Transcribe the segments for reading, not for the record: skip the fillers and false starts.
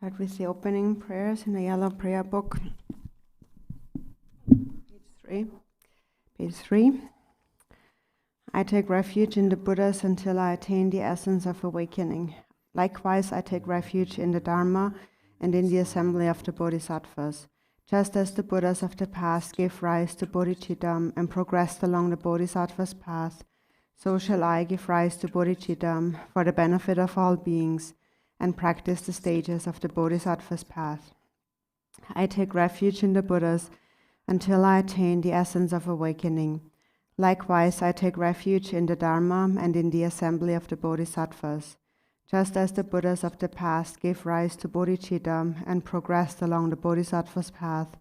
Start with the opening prayers in the yellow prayer book. Page 3. I take refuge in the Buddhas until I attain the essence of awakening. Likewise, I take refuge in the Dharma and in the assembly of the Bodhisattvas. Just as the Buddhas of the past gave rise to bodhicitta and progressed along the Bodhisattva's path, so shall I give rise to bodhicitta for the benefit of all beings and practice the stages of the Bodhisattva's path. I take refuge in the Buddhas until I attain the essence of awakening. Likewise, I take refuge in the Dharma and in the assembly of the Bodhisattvas. Just as the Buddhas of the past gave rise to bodhicitta and progressed along the Bodhisattva's path,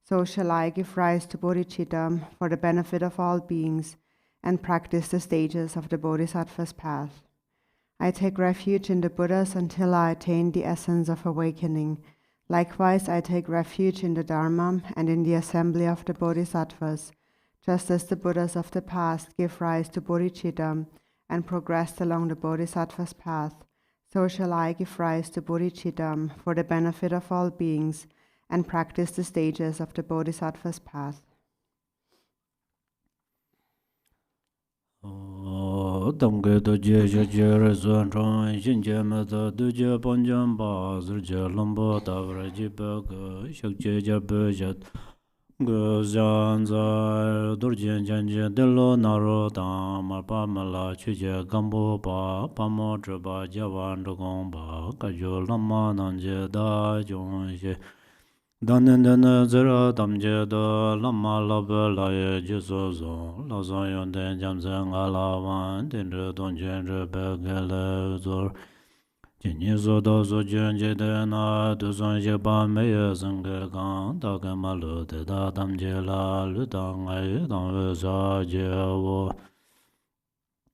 so shall I give rise to bodhicitta for the benefit of all beings and practice the stages of the Bodhisattva's path. I take refuge in the Buddhas until I attain the essence of awakening. Likewise, I take refuge in the Dharma and in the assembly of the Bodhisattvas. Just as the Buddhas of the past gave rise to bodhicitta and progressed along the Bodhisattva's path, so shall I give rise to bodhicitta for the benefit of all beings and practice the stages of the Bodhisattva's path. Damge do je je zon chong yin je ma da do je bon jam ba zhe je lombo da vre ji ba ge shak je je be je ge zan za dur je jan je de lo na ro da ma pa ma la chu je gam bo ba pa mo zhe ba ja wan de gong ba ka jo lam ma nan je da jong je Danen zera damje do lama labe la ye jiso zo la zo yon den jam zeng ala wan den re don jen re be gele zor jin ye zo do zo jen je de na du zon je ba me ye zeng ge gang da ge ma lu de da damje la lu dang ai dang we za je wo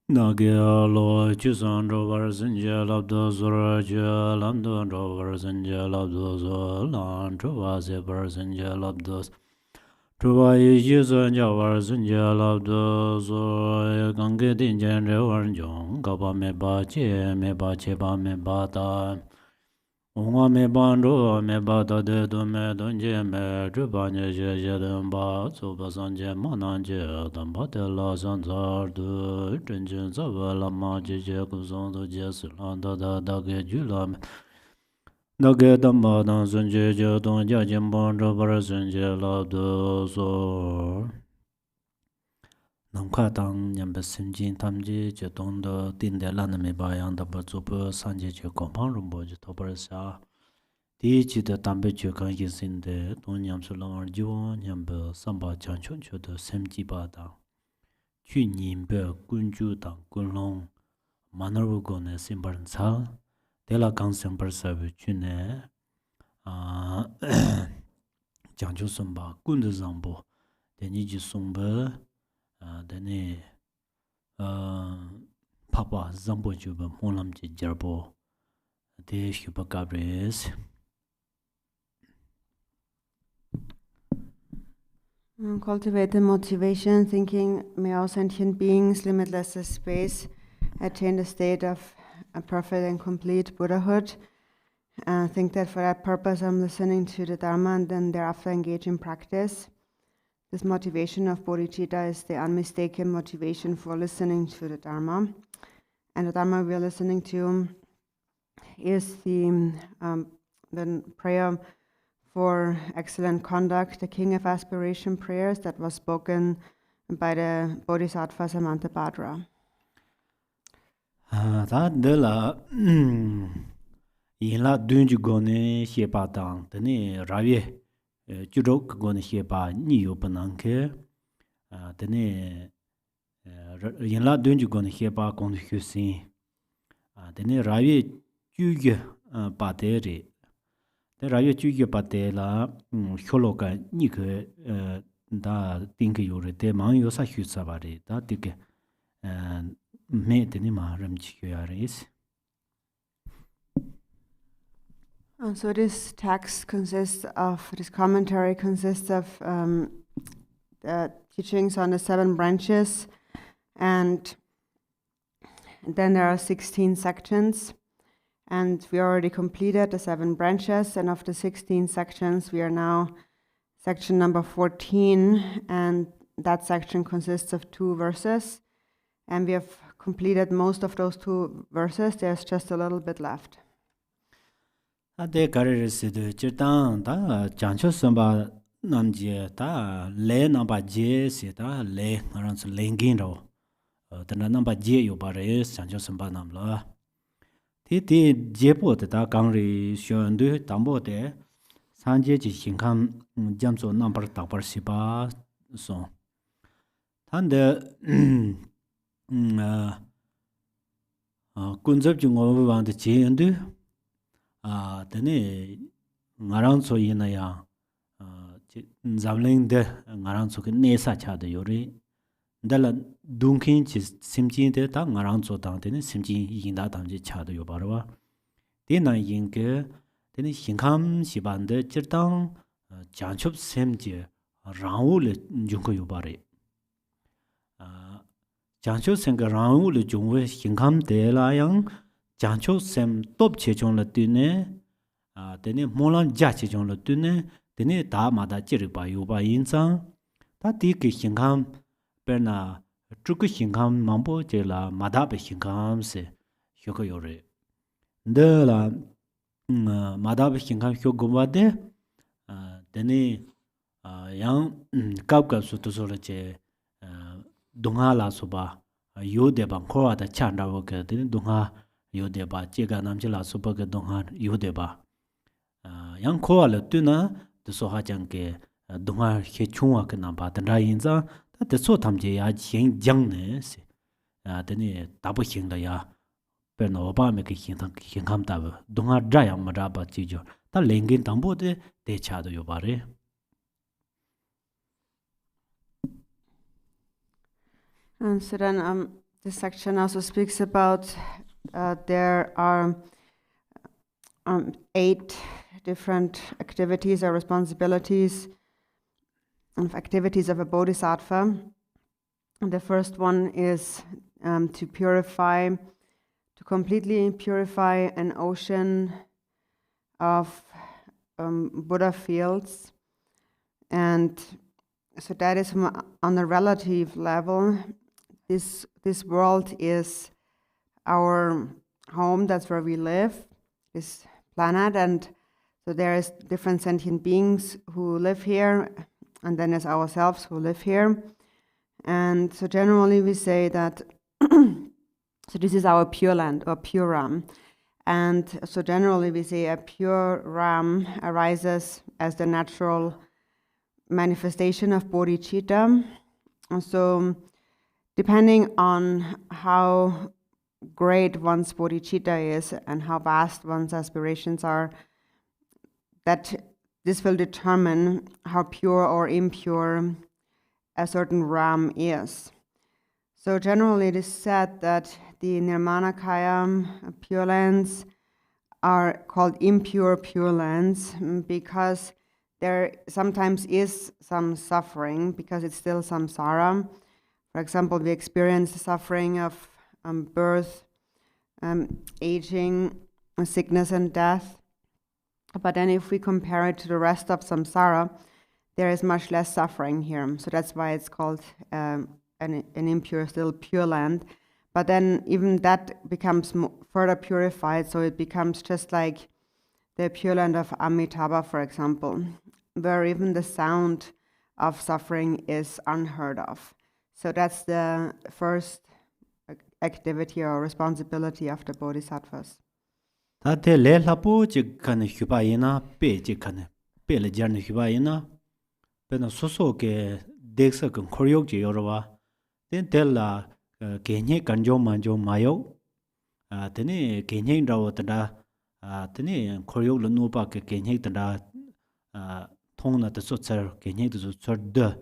Nage lo chisan rovar zinje labdo zora je lamdo rovar zinje labdo zo lan trova zebar zinje labdos trova yi jizan javar zinje labdo zo gange dinjen revar jong gaba me ba che ba me ba ta Onga me bando me bada de do me donje me juba nye je je den ba zo ba san je ma nan je dan ba de la san zar de zhen zhen za wa la ma je je ku zong do je su lan da da da ge ju la me da ge dan ba dan zhen je je dong ja jen bon zhe ba zhen je la do so Nam kwa tang nyam be sim jin tam ji je dong de din de lan me ba yang da ba zo ba san je je kong pang rum bo je to ba sa Di chi de dambe che kan yin sin de dong nyam su lang ar jiwo nyam be sam ba chan chon cho de sem ji ba da Chu nin be kun ju dang kun long manar wu go ne sim bar sa de la kang sem bar sa bu chu ne jang chu sum ba kun de zang bo de ni ji sum be de ne pa pa zang bo ju be mo lam ji jar bo de shu ba ka bres Cultivating motivation, thinking, may all sentient beings, limitless as space, attain the state of a perfect and complete Buddhahood. Think that for that purpose I'm listening to the Dharma and then thereafter engage in practice. This motivation of bodhicitta is the unmistaken motivation for listening to the Dharma. And the Dharma we are listening to is the prayer for excellent conduct, the King of Aspiration prayers that was spoken by the Bodhisattva Samantabhadra. Da de la yin la dun ju go ne xie ba dang de ne ra yue ju zhou go ne xie ba ni yu bu nang ke de ne yin la dun ju go ne xie ba gong xue xin de ne ra yue ju ge ba de re de ra yue ju ge ba de la xiu lo ga ni ke da ding ge yu re de mang yu sa xu sa ba re da de ge me de ni ma ram chi ya re is So this commentary consists of the teachings on the 7 branches, and then there are 16 sections. And we already completed the 7 branches, and of the 16 sections, we are now section number 14, and that section consists of 2 verses. And we have completed most of those 2 verses. There's just a little bit left. Ade karerisi de chirtang ta chancho samba namje ta le namba je se ta le ngarang su lengin ro tana namba je yo bare chancho samba namla ti je po ta kangri shöndu tambo de sanje ji hinkam jamso number tapar sipa so tande kunzab jungo wang de je endu tene ngarang so yina ya zamling de ngarang so ke nesa cha de yori dala dungkin chi simjin de ta ngarang so dang tene simjin yinda dang ji cha de yo barwa de na yin ke tene hinkam siban de jirtang janchup semje rangwu le jungko yo bare janchup sem ga rangwu le jungwe hinkam de la yang jancho sem top che chong la tune tene molan ja che chong la tune tene da ma da jir ba yu ba yin sang ta ti ke hingam per na tru ke hingam mambo je la ma da be hingam se hyo ko yo re de la ma da be hingam hyo go ba de tene yang kap kap su to so la che dunga la so ba yo de bang ko da chan da wo ke tene dunga Yodeba, Jega Namjila Supaga Donghar Yodeba. Yang Koa le Tuna, the Soha Janke, Donghar Hechua Kanamba, the Rayinza, that the Sotamje ya Jing Jangne, then Tabu Hinda ya, Perno Obama Hinkam Tabu, Donghar Draya Maraba Tijo, the Lengin Tambo de Chado Yobare. And so then this section also speaks about there are 8 different activities or responsibilities of activities of a bodhisattva. And the first one is to purify, to completely purify an ocean of Buddha fields. And so that is on a relative level. This world is our home, that's where we live, this planet, and so there is different sentient beings who live here, and then there's ourselves who live here. And so generally we say that so this is our pure land or pure Ram. And so generally we say a pure Ram arises as the natural manifestation of bodhicitta. And so depending on how great one's bodhicitta is and how vast one's aspirations are, that this will determine how pure or impure a certain Ram is. So generally it is said that the Nirmanakaya pure lands are called impure pure lands because there sometimes is some suffering, because it's still samsara. For example, we experience the suffering of birth, aging, sickness and death. But then if we compare it to the rest of samsara, there is much less suffering here. So that's why it's called an impure, still pure land. But then even that becomes further purified, so it becomes just like the pure land of Amitabha, for example, where even the sound of suffering is unheard of. So that's the first activity or responsibility of the bodhisattvas. Tate le lapo chik kane hubayina, pe chik kane, pe le jarni hubayina, pe na soso ke deksa kan koryok je yorwa, ten tel la kenye kanjo manjo mayo, tene kenye rawa tada, tene koryok la nupa ke kenye tada, tong na taso tsar, kenye taso tsar de,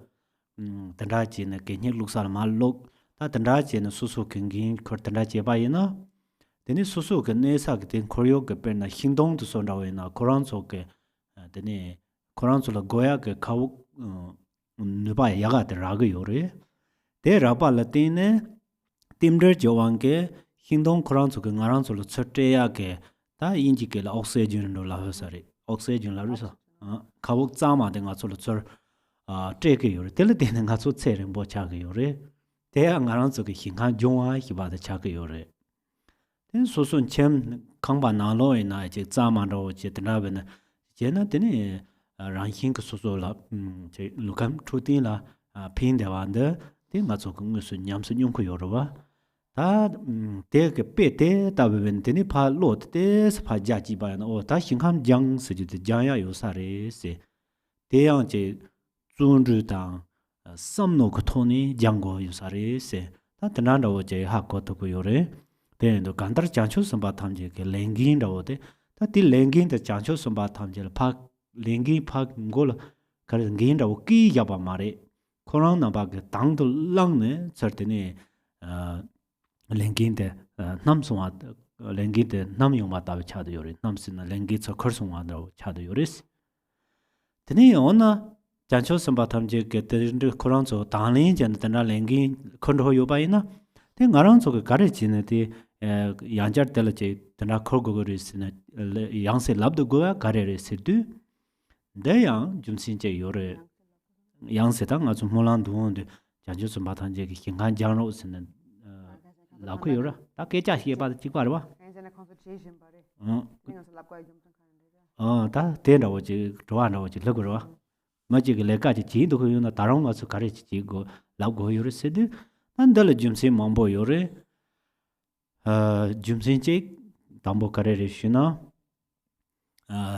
tanda che na kenye luksal ma lok, ta tanda che na soso kengin kor tanda che bayina, tene susu ke nesa ke ten koryo ke per na hingdong tu son rawe na koranso ke tene koranso la goya ke kawu nuba yaga te raga yore te rapa la tene timder jowang ke hingdong koranso ke ngaranso la tsote ya ke 다 인지게 oxygen 라 허사리 oxygen 라 그래서 가복 자마 된가 솔로 저게 요래 될 때는 가서 체를 뭐 차게 요래 대양 가는 저기 힘한 종아 희바다 차게 요래 된 소손 쳔 강바 나로이나 이제 자마로 이제 드나베는 제나 되네 랑힌 그 소소라 제 루감 투팅라 핀데완데 된 가서 그것을 냠스 용코 요러와 다 대게 빼대 다베벤데니 팔로데 스파자지바나 오다 힘한 장 스지데 장야 요사레세 대양제 준주당 섬노 그토니 장고 요사레세 다 드나로 제 하고도 요래 대도 간다르 장초 섬바 탐제 게 랭긴다오데 다디 랭긴데 장초 섬바 탐제 파 랭기 파 골 가르긴다오 키 야바 마레 코로나 바게 당도 랑네 certainly 랭긴데 남송아 랭긴데 남용마다 차도 요리 남스나 랭기서 커송아도 차도 요리스 드니 오나 장초 선바탐제 게데 코란소 당린 전다 랭기 컨트롤 요바이나 데 나랑소 가르치네디 양자 telje dana khorgogorisne yangse labdo goya garere sedu deya jumsinje yore yangse ta nga molan duonde janju sumbatanje ki kingan jangro usne la ko yora ta ke cha hie ba ji kwa ba ta te na wo ji dwa na wo ji le go ba ma ji ge le ka ji do ko yona tarong ma su gare ji go la go yore sedu andal jumse mambo yore jumsinche dambo karere shina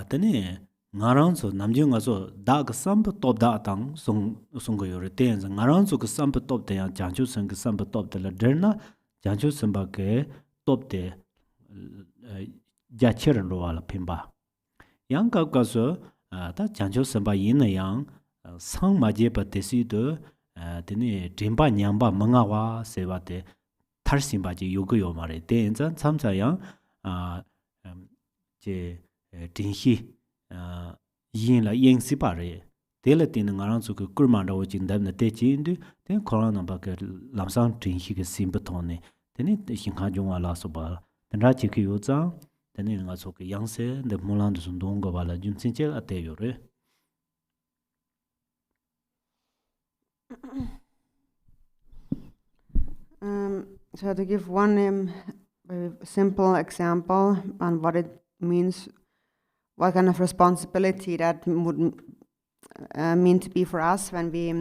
tane ngaranso namjung aso dag samp top da tang song go yore ten ngaranso ke samp top de janchu sang ke samp top de la derna janchu samba ke top de ja cheran ro wala pimba yang ka ka so ta janchu samba yin na yang sang ma je pa desi de tane dimba nyamba manga wa sewa de 탈심바지 요거요 말에 대인자 참자양 제 딩히 이인라 잉시바레 델레티는 가랑수 그 꿀만다고 진담나 대지인데 된 코로나 밖에 람상 딩히게 심부터네 되니 신가종 알아서 봐 된라지기 요자 되는 가서 그 양세 데 몰란도 순동거 발라 준신체 아테요레 So to give one very simple example on what it means, what kind of responsibility that would mean to be for us when we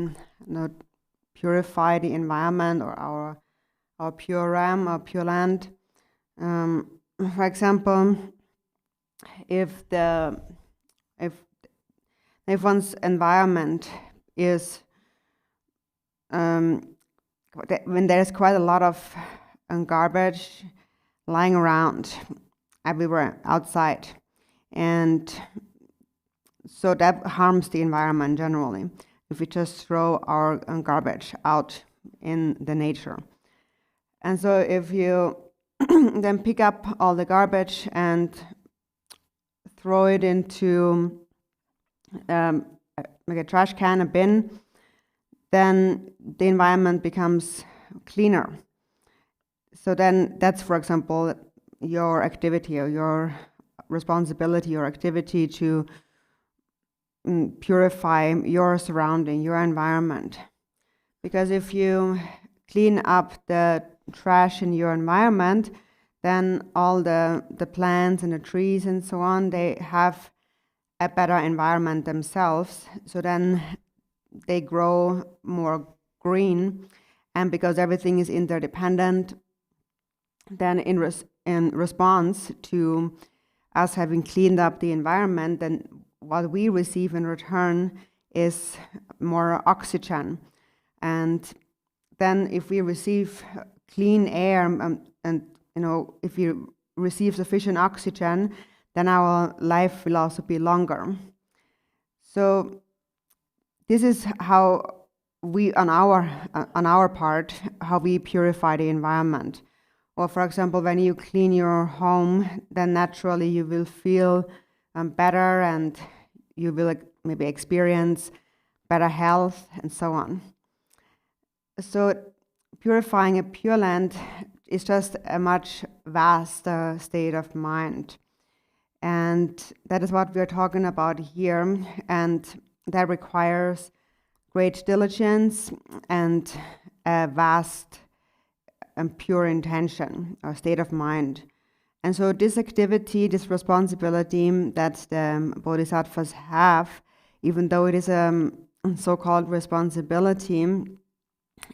purify the environment or our pure realm or pure land. For example, if one's environment is when there's quite a lot of garbage lying around everywhere outside, and so that harms the environment generally if we just throw our garbage out in the nature. And so if you then pick up all the garbage and throw it into like a trash can, a bin, then the environment becomes cleaner. So then that's, for example, your activity or your responsibility or activity to purify your surrounding, your environment. Because if you clean up the trash in your environment, then all the plants and the trees and so on, they have a better environment themselves. So then they grow more green, and because everything is interdependent, then in response to us having cleaned up the environment, then what we receive in return is more oxygen. And then if we receive clean air and if we receive sufficient oxygen, then our life will also be longer. So this is how we, on our part, how we purify the environment. Or for example, when you clean your home, then naturally you will feel better, and you will maybe experience better health and so on. So purifying a pure land is just a much vaster state of mind. And that is what we're talking about here. And that requires great diligence and a vast and pure intention or state of mind. And so this activity, this responsibility that the Bodhisattvas have, even though it is a so-called responsibility,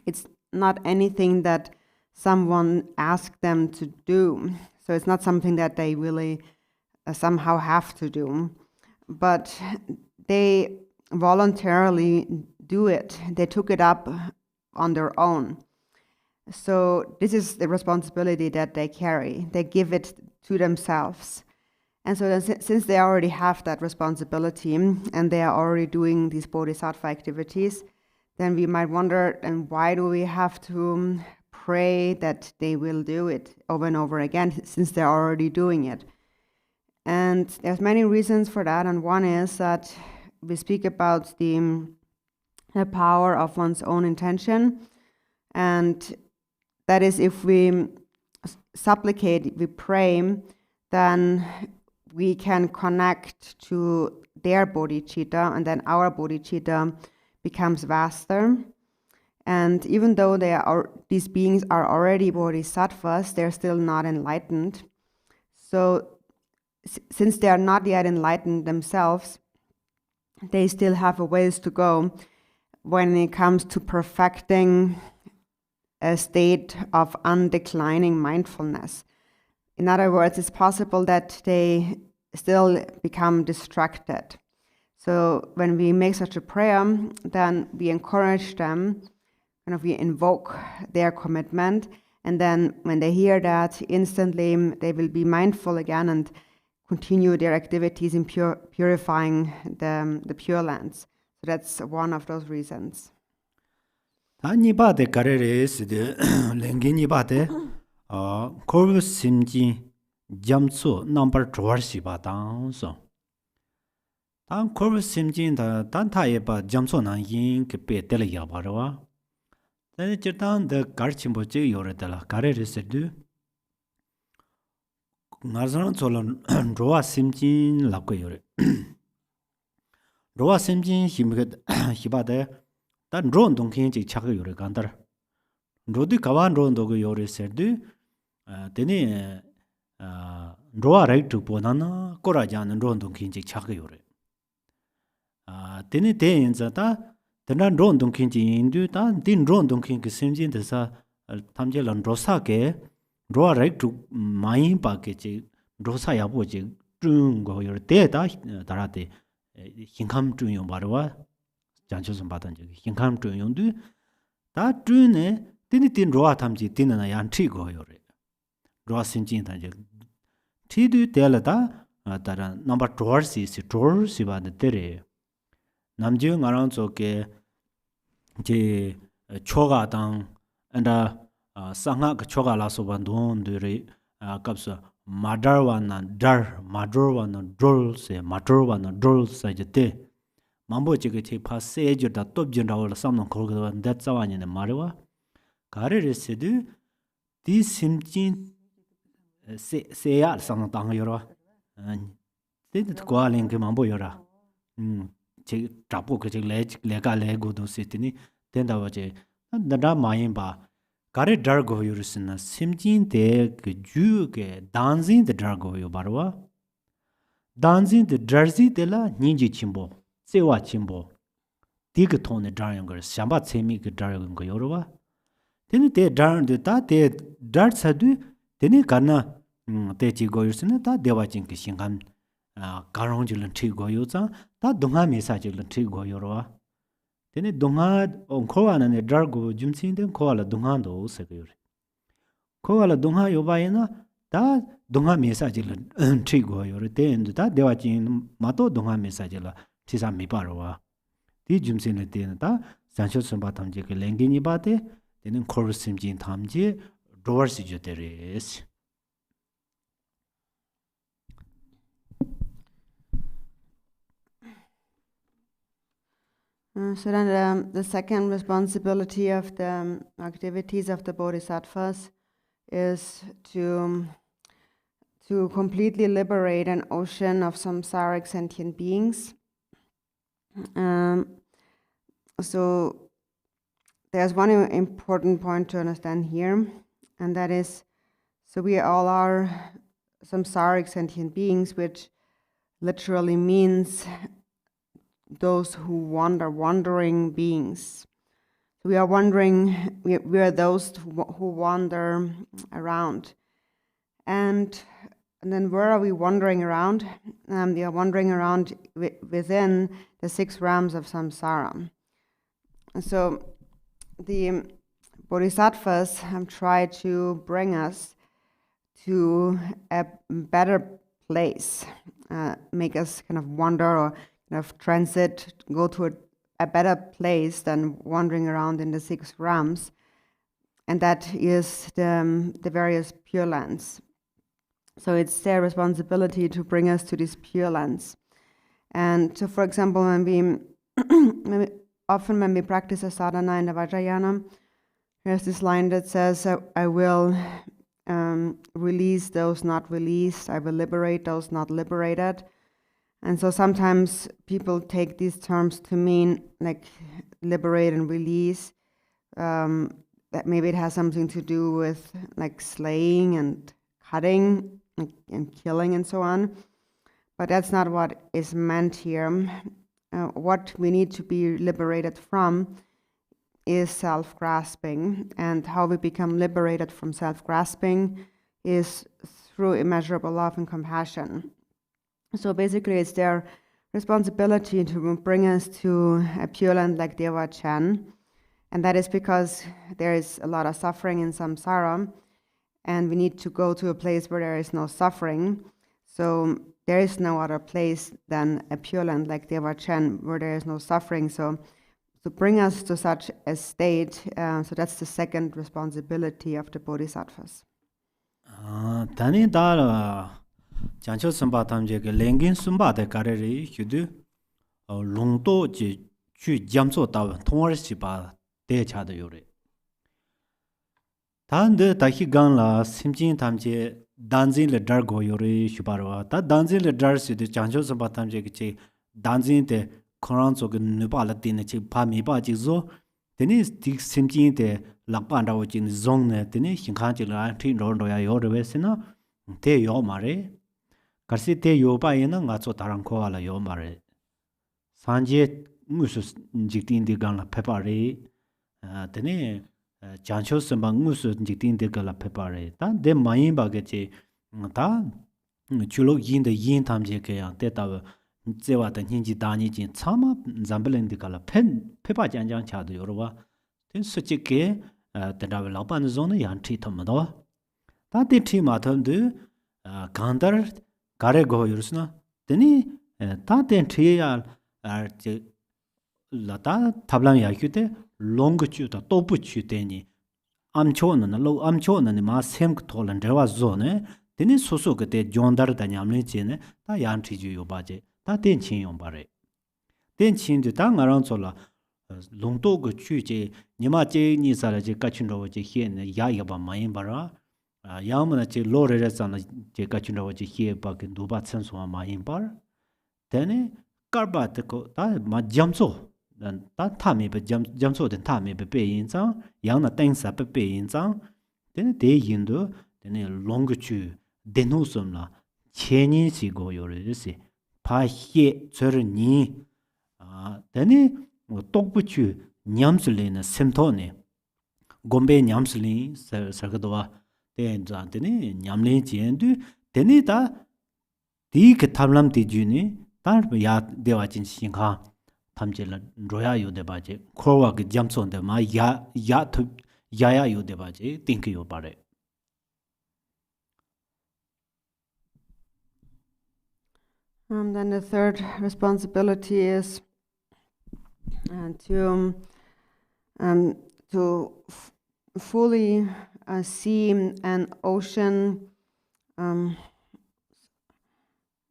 it's not anything that someone asked them to do. So it's not something that they really somehow have to do, but they voluntarily do it. They took it up on their own. So this is the responsibility that they carry. They give it to themselves. And so since they already have that responsibility and they are already doing these bodhisattva activities, then we might wonder, and why do we have to pray that they will do it over and over again since they're already doing it? And there's many reasons for that. And one is that we speak about the power of one's own intention. And that is, if we supplicate, we pray, then we can connect to their bodhicitta, and then our bodhicitta becomes vaster. And even though these beings are already bodhisattvas, they're still not enlightened. So since they are not yet enlightened themselves, they still have a ways to go when it comes to perfecting a state of undeclining mindfulness. In other words, it's possible that they still become distracted. So when we make such a prayer, then we encourage them, we invoke their commitment, and then when they hear that, instantly they will be mindful again and continue their activities in purifying the Pure Lands. So that's one of those reasons. Nipate kareres de lengi nipate korbu simji jamso number dwarsi ba dang so. Tan korbu simji da tan taye ba jamso na yin ke pe tele ya ba wa. Then chetan de garchimbo che yore de la kareres de Narzan solon roa simjin la ko yore. Roa simjin hibade dan ron dongkin ji chag yore gandar. Rodi kawan ron dog yore serdu teni roa right to ponana kora jan ron dongkin ji chag yore. Teni te inza ta tenan ron dongkin ji indu ta din ron dongkin ke simjin de sa tamje lan rosa ke roa right to mai pa ke ji rosa ya bo ji zhung go yore de da darate hinkham zhung yong barwa janchoson badan ji hinkham zhung yong du da zhung ne tin roa tamji tin na yan chi go yore roa sinjin ta ji ti du de la da dara number 2 si ba de tere namje ngarang zo ke je choga dang anda sanga ka choga la so ban don de re kapsa madarwana dar madorwana drol se matorwana drol sa jete mambo chege che pha se je da top jin raw la samnon khol ga dat sawani ne marwa kare re se du di simjin se ya samnon tang yoro de de kwa len ke mambo yora che tapo ke le ga le go do se tini den da wa je da mayin ba Kare dargo yurusina simjin de ke ju ke danzin de dargo yo barwa danzin de darzi de la ninji chimbo sewa chimbo dig tone daryangar shamba semi ke daryangar yorwa teni de darn de ta de dar sadu teni kana te chi go yurusina ta dewa jin ke singam garong jilin thi go yo cha ta dunga mesa jilin thi go yorwa Tene dunga kowa na ne dargo jumsin den kowa la dunga do se ko yore. Kowa la dunga yo ba na da dunga message la tri go yore ten da dewa jin ma to dunga message la ti sa mi ba ro wa. Di jumsin le ten da sancho sun ba tam je ke lengi ni ba de tenen kor sim jin tam je rower si je teres. So then the second responsibility of the activities of the Bodhisattvas is to to completely liberate an ocean of samsaric sentient beings. So there's one important point to understand here, and that is, so we all are samsaric sentient beings, which literally means those who wandering beings. We are wandering, we are those who wander around. And then where are we wandering around? We are wandering around within the 6 realms of samsara. And so the Bodhisattvas have tried to bring us to a better place, make us kind of wander or kind of transit, go to a better place than wandering around in the 6 realms. And that is the various Pure Lands. So it's their responsibility to bring us to these Pure Lands. And so, for example, when we practice a sadhana in the Vajrayana, there's this line that says, I will release those not released, I will liberate those not liberated. And so sometimes people take these terms to mean like liberate and release, that maybe it has something to do with like slaying and cutting and killing and so on. But that's not what is meant here. What we need to be liberated from is self-grasping, and how we become liberated from self-grasping is through immeasurable love and compassion. So basically it's their responsibility to bring us to a Pure Land like Deva Chen, and that is because there is a lot of suffering in samsara, and we need to go to a place where there is no suffering. So there is no other place than a Pure Land like Deva Chen where there is no suffering. So to bring us to such a state, so that's the second responsibility of the Bodhisattvas. Tani dala jancho sumba tamje ke lengin sumba de kareri hyudu longto ji chu jamso taw thongwar si ba de cha de yore. Tande tahi gang la simjin tamje danjin le dar go yore shubarwa. Ta danjin le dar si de jancho sumba tamje ke che danjin de Koran so nupa la tin chi pa mi ba ji zo teni dik simjin de lakpa da wo jin zong ne teni hinkhan ji la thi ro ro ya yo de we sina te yo ma re karsi te yo ba yin nga cho tarang ko la yo ma re sanje ngusu jiktin de gang la phe pa re teni jancho samba ngusu jiktin de gang la phe pa re ta de mayin ba ge che ta chulo yin de yin tham je ke ya te ta 제와 더 힌지 다니진 참아 잠블렌디칼라 페파 장장 차도 여러와 된 수직게 대답을 라반의 존에 양치 텀도 다티 티마텀드 간더 가레고 유르스나 되니 다텐 티야 아제 라타 탑랑 야큐테 롱그추다 또부추 되니 암초는 로 암초는 마 셈크 톨런 데와 존에 되니 소소 그때 존다르 다냠네 제네 다 양치주 요바제 다 댄친 용바래 댄친도 다 나랑 졸라 롱도 그 취제 니마 제니 살아제 까춘도 제 히에 야야 바 마인 바라 야무나 제 로레레잖아 제 까춘도 제 히에 바게 누바 천소마 마인 바 되네 까바트고 다마 잠소 다 타미 바 잠소된 타미 바 베인장 양나 땡사 바 베인장 되네 대인도 되네 롱그추 데노섬라 체니시고 요르시 파히 저르니 되니 똑부추 냠슬리나 셈토네 곰베 냠슬리 서거도와 대한자한테니 냠리 지엔도 되니다 디그 탐람 디주니 다야 대와진 신가 탐젤라 로야 요데바제 코와 그 잠손데 마야 야야 요데바제 띵크요 바래. Then the third responsibility is to fully see an ocean.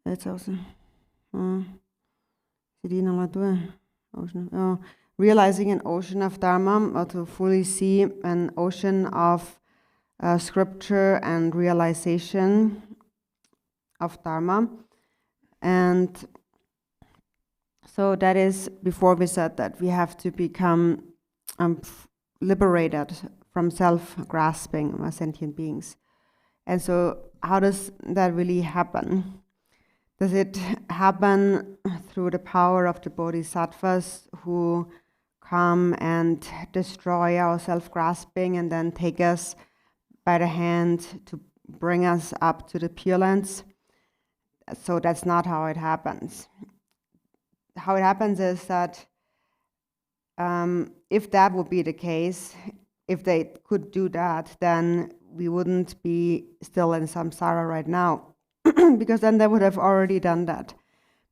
That's also realizing an ocean of dharma, or to fully see an ocean of scripture and realization. of dharma. And so that is, before we said that we have to become liberated from self-grasping as sentient beings. And so how does that really happen? Does it happen through the power of the Bodhisattvas who come and destroy our self-grasping and then take us by the hand to bring us up to the Pure Lands? So that's not how it happens. How it happens is that if that would be the case, if they could do that, then we wouldn't be still in samsara right now, because then they would have already done that.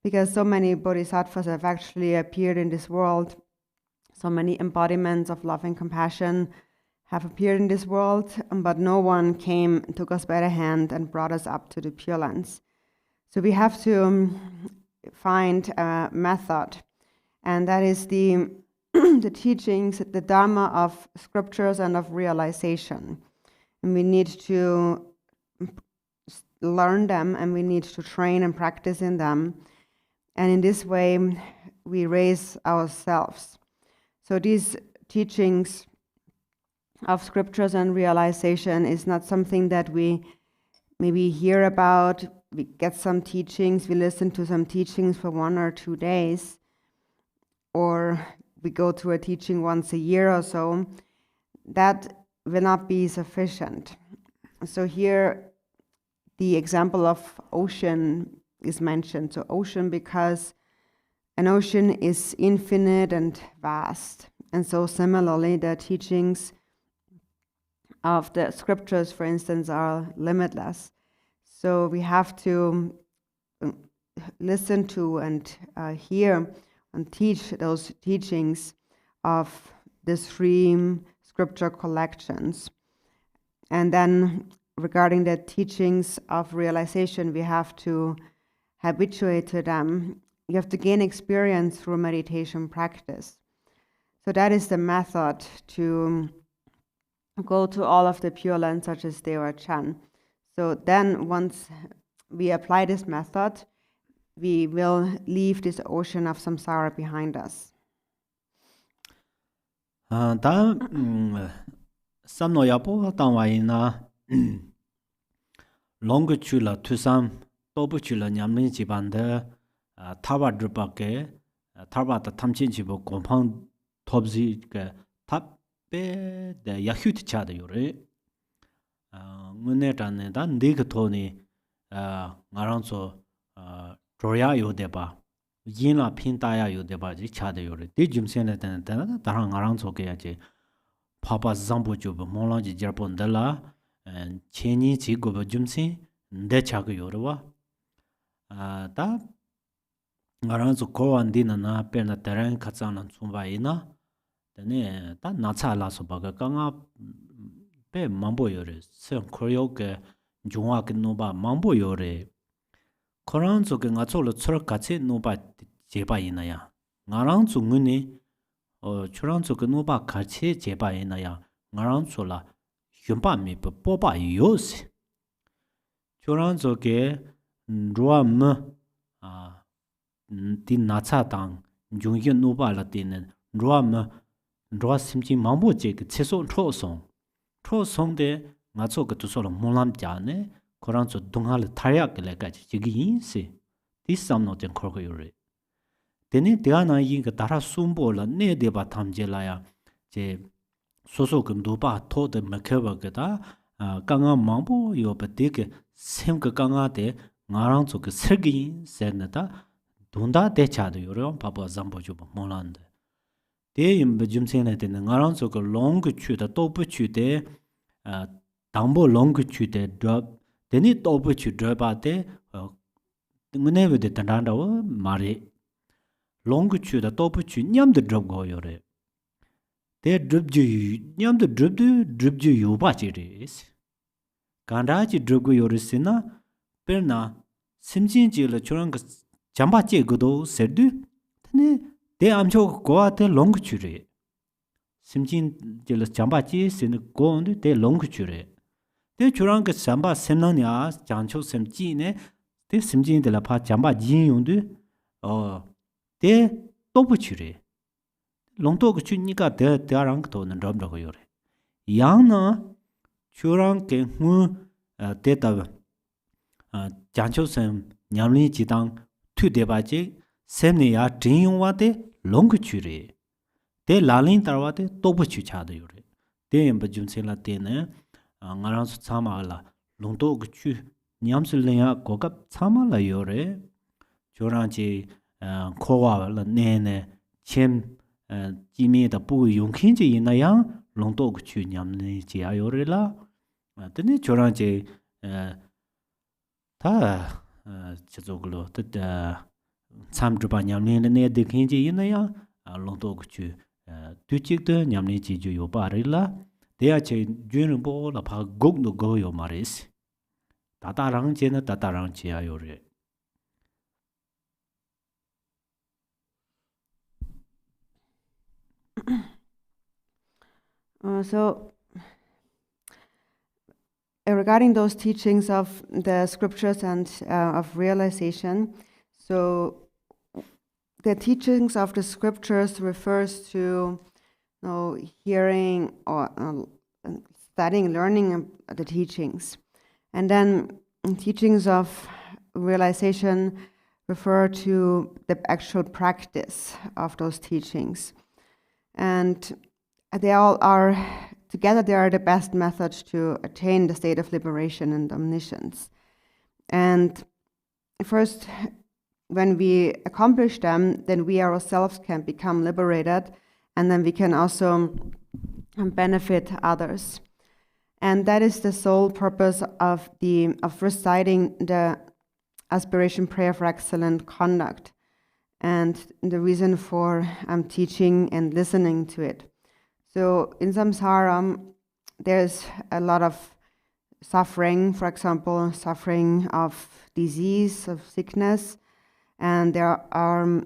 Because so many bodhisattvas have actually appeared in this world, so many embodiments of love and compassion have appeared in this world, but no one came, took us by the hand and brought us up to the Pure Lands. So we have to find a method, and that is the the teachings, the dharma of scriptures and of realization. And we need to learn them, and we need to train and practice in them. And in this way, we raise ourselves. So these teachings of scriptures and realization is not something that we maybe hear about. We get some teachings, we listen to some teachings for 1 or 2 days, or we go to a teaching once a year or so. That will not be sufficient. So here the example of ocean is mentioned. So ocean, because an ocean is infinite and vast. And so similarly, the teachings of the scriptures, for instance, are limitless. So we have to listen to and hear and teach those teachings of the 3 scripture collections. And then regarding the teachings of realization, we have to habituate to them. You have to gain experience through meditation practice. So that is the method to go to all of the Pure Lands, such as Dewa Chan. So then once we apply this method, we will leave this ocean of samsara behind us. Da samno yapo tangwaina long chula tusam tobu chula nyamni jibande tawa drupake tawa ta tamchin jibo kompang tobzi ke tappe de yahut chade yore ngune tane da ndig thoni ngaranso Troya yodeba, yinla pintaya yodeba, chade yore. De jumsene ten tarang arang soke yache, papa zambo job, molanji jarpon dela, and cheni chi goba jumsi, de chag yorewa. Ta arang so koan dina na perna terrain katsanan sumba ina, tene ta natsa la sobaga kanga pe mambo yore, sen koryoke jungwa kinoba mambo yore. Koran zo ke nga zo lo tsura katsi noba jeba ina ya. Nga rang zo nguni, churan zo ke noba katsi jeba ina ya. Nga rang zo la yunpa mi pa boba yo si. Churan zo ke nruwa me di natsa tang yungye noba la di nruwa me nruwa simchi mambo je ke tseso cho song. Cho song de nga zo ke tuso lo mulam ja ne, Koran zo dunga le tarya ke le gaji jigi yin si. Di samno jen korko yore. Tene dea na yin ka dara sumbo la ne deba tamje la ya, je soso ke nduba to de mekeba ke da, kanga mambo yo pa de ke sem ke kanga de ngarang zo ke sergi yin ser na da, dunda de cha de yore yon papa zambo jo pa molande. De yin ba jimse na de ngarang zo ke long chu da topu chu de, dambo long chu de drop, Teni tobu chu draba de ngnewe de tandanda wa mari. Long chu da tobu chu nyam de drab go yore. De drab ju nyam de drab ju yuba chi res. Kanda chi drab go yore sina perna simjin chi la churang ka jamba che godo serdu. Tene de amcho go de long chu re. Simjin chi la jamba chi sina go ondu de long chu re. De churang ke samba semnanya jancho sem ji ne te simjin de la pa jamba jin yung de te topu chire longto ku chu ni ka de rang to na dam da ko yore yang na churang ke ngu te ta jancho sem nyamli ji dang tu de ba ji sem ne ya jin yung wa de long ku chire te lalin tar wa de topu chu cha de yore te yam ba jun se la te ne ngarang su chama la longto ku chu nyamsul le ya ko kap chama la yore churang ji kowa la ne ne chem jimi da bu yung khin ji yin na yang long do ku chu nyam ne ji ya yore la de ne churang ji ta che zo glo de cham ju ba nyam ne de khin ji yin na yang long do ku chu tu chik de nyam ne ji ju yo ba re la de ya che jun bo la pa gok no go yo ma re si da da rang je na da da rang ji ya yore. So, regarding those teachings of the scriptures and of realization, so the teachings of the scriptures refers to hearing or studying, learning the teachings. And then teachings of realization refer to the actual practice of those teachings. And they all are, together they are the best methods to attain the state of liberation and omniscience. And first, when we accomplish them, then we ourselves can become liberated, and then we can also benefit others. And that is the sole purpose of reciting the Aspiration Prayer for Excellent Conduct, and the reason for teaching and listening to it. So in Samsara, there's a lot of suffering, for example, suffering of disease, of sickness, and there are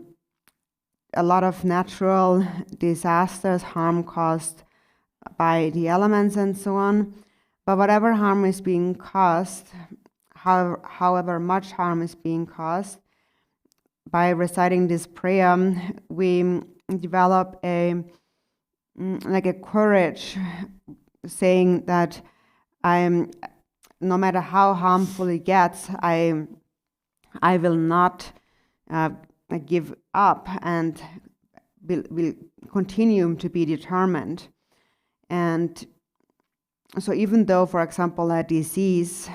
a lot of natural disasters, harm caused by the elements and so on. But whatever harm is being caused, however much harm is being caused, by reciting this prayer, we develop a courage, saying that no matter how harmful it gets, I will not give up and will continue to be determined. And so even though, for example, a disease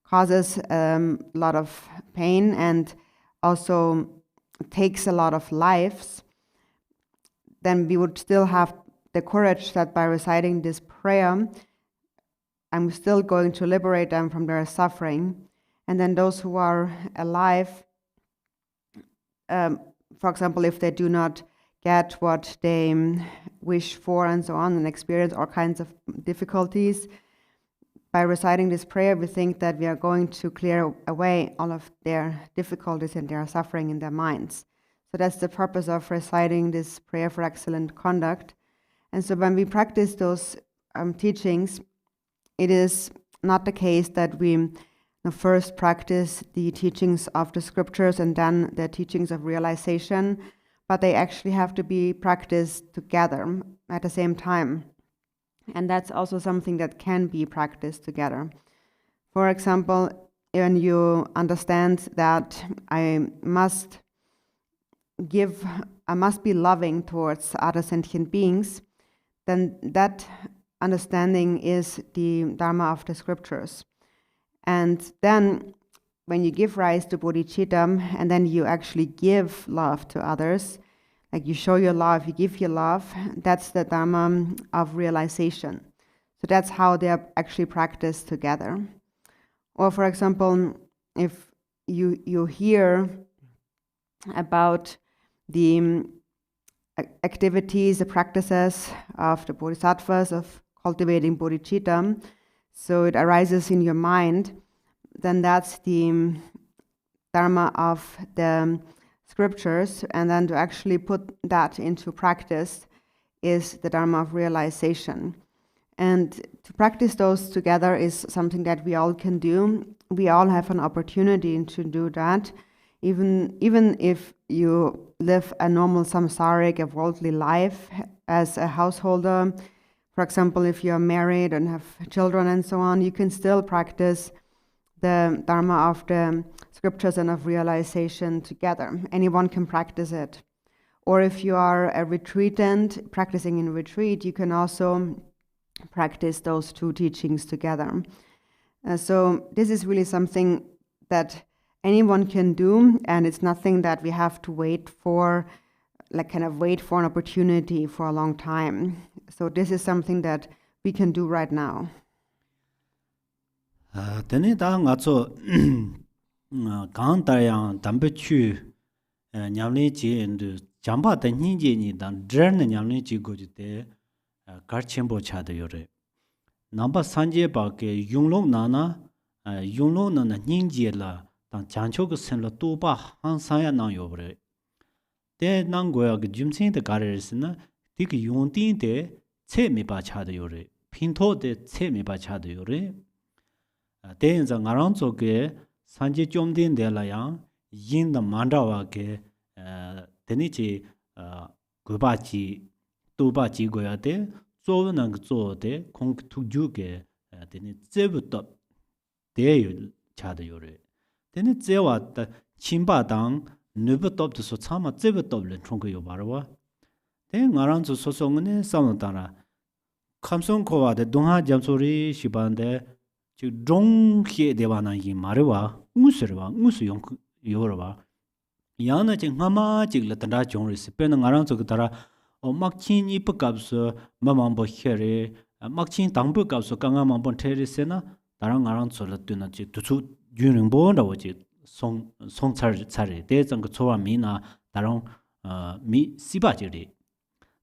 causes a lot of pain and also takes a lot of lives, then we would still have the courage that by reciting this prayer, I'm still going to liberate them from their suffering. And then those who are alive, for example, if they do not get what they wish for and so on, and experience all kinds of difficulties, by reciting this prayer, we think that we are going to clear away all of their difficulties and their suffering in their minds. So that's the purpose of reciting this prayer for excellent conduct. And so when we practice those teachings, it is not the case that we first practice the teachings of the scriptures and then the teachings of realization, but they actually have to be practiced together at the same time. And that's also something that can be practiced together. For example, when you understand that I must be loving towards other sentient beings, then that understanding is the dharma of the scriptures. And then when you give rise to bodhicitta and then you actually give love to others, like you show your love, you give your love, that's the dharma of realization. So that's how they are actually practiced together. Or for example, if you hear about the activities, the practices of the bodhisattvas, of cultivating bodhicitta, so it arises in your mind, then that's the dharma of the scriptures, and then to actually put that into practice is the dharma of realization. And to practice those together is something that we all can do we all have an opportunity to do that, even if you live a normal samsaric, a worldly life as a householder. For example, if you're married and have children and so on, you can still practice the dharma of the scriptures and of realization together. Anyone can practice it. Or if you are a retreatant practicing in retreat, you can also practice those two teachings together. So this is really something that anyone can do, and it's nothing that we have to wait for, like kind of wait for an opportunity for a long time. So this is something that we can do right now. Tene da nga zo gang da yang dambe chu nyamle ji ndu jamba da nin ji ni dan dren nyamle ji go ji de gar chenpo cha de yore. Namba sanje ba ke yunglong na na nin ji la dan jancho ge sen la to ba han sa ya na yo bre. De nang go ya ge jumsin de gar res na di ge yong tin de che me ba cha de yore. Pin tho de che me ba cha de yore. 대인자 나랑 쪽에 산지 좀 된 데라야 인의 만다와게 데니지 고바지 도바지 고야 돼 조는 조데 공 투주게 데니 제부터 대유 차도 요래 데니 제와다 친바당 누부터부터 참아 제부터를 총거요 바로와 대 나랑 저 소송은 싸움다라 감성코와데 동하 잠소리 시반데 종해 대화나 이 말과 무스르와 무스용 요르와 야나 지 마마 지글다 종르스 빼는 나랑 저거다라 막친 이쁘갑서 마맘보 헤레 막친 당부갑서 강아맘보 테리세나 다랑 나랑 저르드나 지 두수 유능본다 오지 송차르 대장 그 초와 미나 다랑 미 시바지리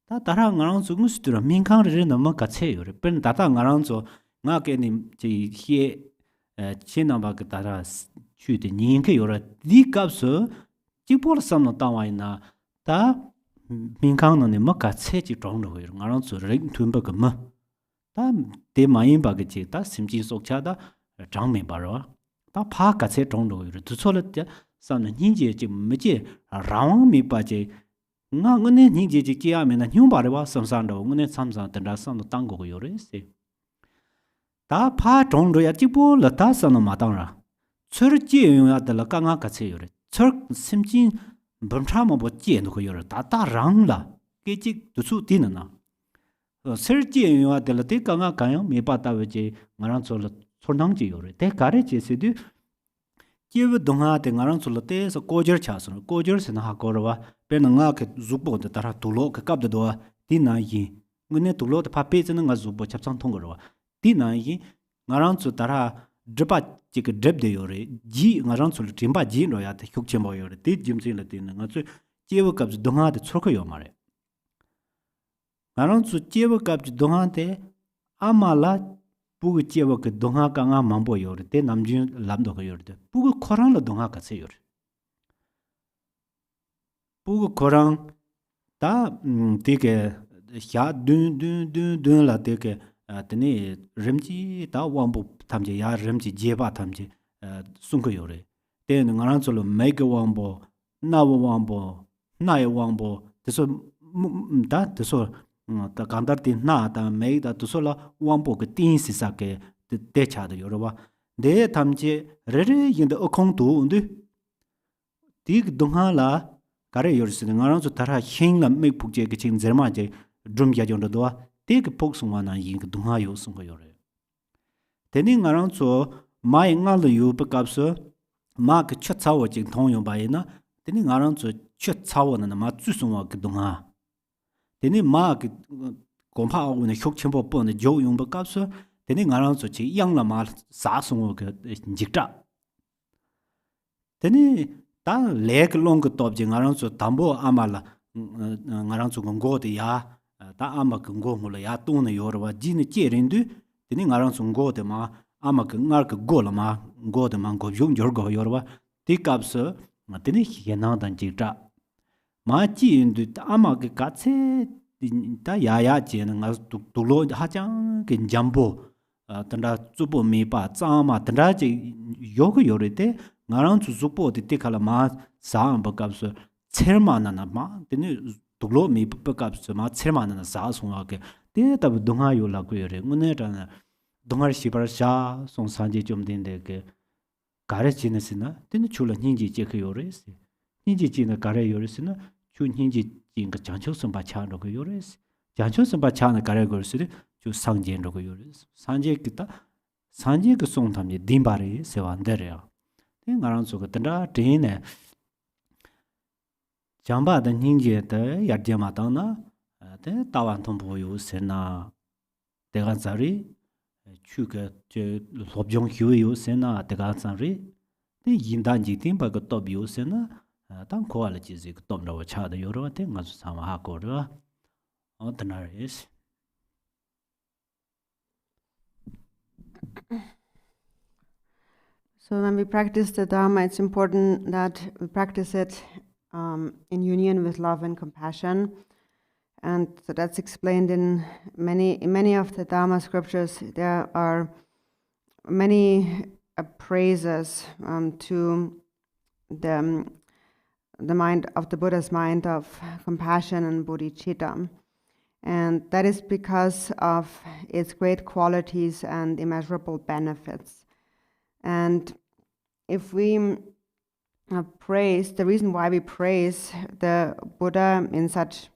다 다랑 나랑 저무스드라 민강르 넘어 같이요 뺀 다다 나랑 저 나게님 지 히에 치나바가 따라 추데 닌게 요라 디갑서 지볼 삼노 따와이나 다 민강노네 먹가 체지 정도 요 나랑 저를 tum버가 뭐다 대마인 바게지 다 심지 속차다 장메 바로 다 파가 체 정도 요 두sol때 삼는 닌제 지 뭐지 라왕 미바제 나그네 닌제 지 기야면은 흉바르와 섬산도 그네 삼산 된다 삼도 땅고 요레세 다 파 정도야 찍고 라타 선은 마당라 철지 용야들 강가 같이 요래 철 심진 범참어 뭐 지에도 그 요래 다다랑라 깨직 두수 디는나 설지 용야들 때 강가 가요 메바다 왜지 마랑 솔 손당지 요래 대 가래 제세도 기브 동하데 마랑 솔때서 고저 차서 고저스나 하고와 베능아 그 죽보도 따라 둘로 그 갑도 디나이 근데 둘로도 파페즈는 가 죽보 잡상 통거와 디나이 나랑츠 따라 드바 지그 드브데 요레 지 나랑츠 팀바 지 노야 테 혁체모 요레 디 짐진을 되는 거죠 제버갑 동하데 초코요 말에 나랑츠 제버갑 동하데 아말라 부그 제버 그 동하 강아 만보 요레 데 남진 람도 그 요레 부그 코랑로 동하 같이 요레 부그 코랑 다 되게 야 둔둔둔둔라 되게 tene remji da wambo tamje ya remji jeba tamje sunko yore ten ngaran solo mega wambo na wambo na wambo teso da teso ta kandar tin na da me da teso wambo ke tin sisa ke de cha de yore wa de tamje rere yin de okong du unde dig dongha la kare yore sin ngaran so tara hin la me pukje ke chin zerma je drum ya jong do 되게 복숭아나 잉그 동하요 쓴거요래 되는 나랑 저 마이 나를 유버갑서 마그 쳇차워 진 통용 바이나 되는 나랑 저 쳇차워는 마 주송와 그 동하 되는 마그 공파오는 혁첨보 번의 조용버갑서 되는 나랑 저지 양라 마 사송어 그 직자 되는 다 레글롱 그 dob지 나랑 저 담보 아말라 나랑 저 공고대야 다 아마 근고 몰라 야 돈에 요르와 지네 제린도 되니 나랑 송고데 마 아마 그날그 고라마 고데 망고 용저고 요르와 디캅서 마테니 히게나단 지자 마치인도 아마 그 같이 다 야야 제는 아 둘로 하장 그 잠보 단다 주보 미바 짜마 단다지 yoga yorite ngarang chu zupo de tekala ma sa am bakapse chermana na ma tene duglo mi bakapse ma chermana na sa songa ke te tab dunga yo la ko yore ngune ta dungar shibar sha song sanje 좀 된데 ke gare jinesina tene chula ninji je ke yore se ninji jina gare yore sina chu ninji jin ka jancho somba cha ro ko yore se jancho somba cha na gare go se chu sangjen ro ko yore sanje kita sanje ke song tham je dimbare se wan dere ya te ngarang so ka tanda tin ne jamba da ninji de yarje ma ta na te tawan thom bo yo se na de gan zari 추가 제 법정 휴요 세나 대가산리 네 인단지 팀바 그 또비오 세나 당 코알지지 그 또라고 차다 여러 때 가서 사마하고라 어떠나리스 So when we practice the Dharma, it's important that we practice it in union with love and compassion. And so that's explained in many of the Dharma scriptures. There are many praises to the mind of the Buddha's mind of compassion and bodhicitta. And that is because of its great qualities and immeasurable benefits. And if we praise, the reason why we praise the Buddha in such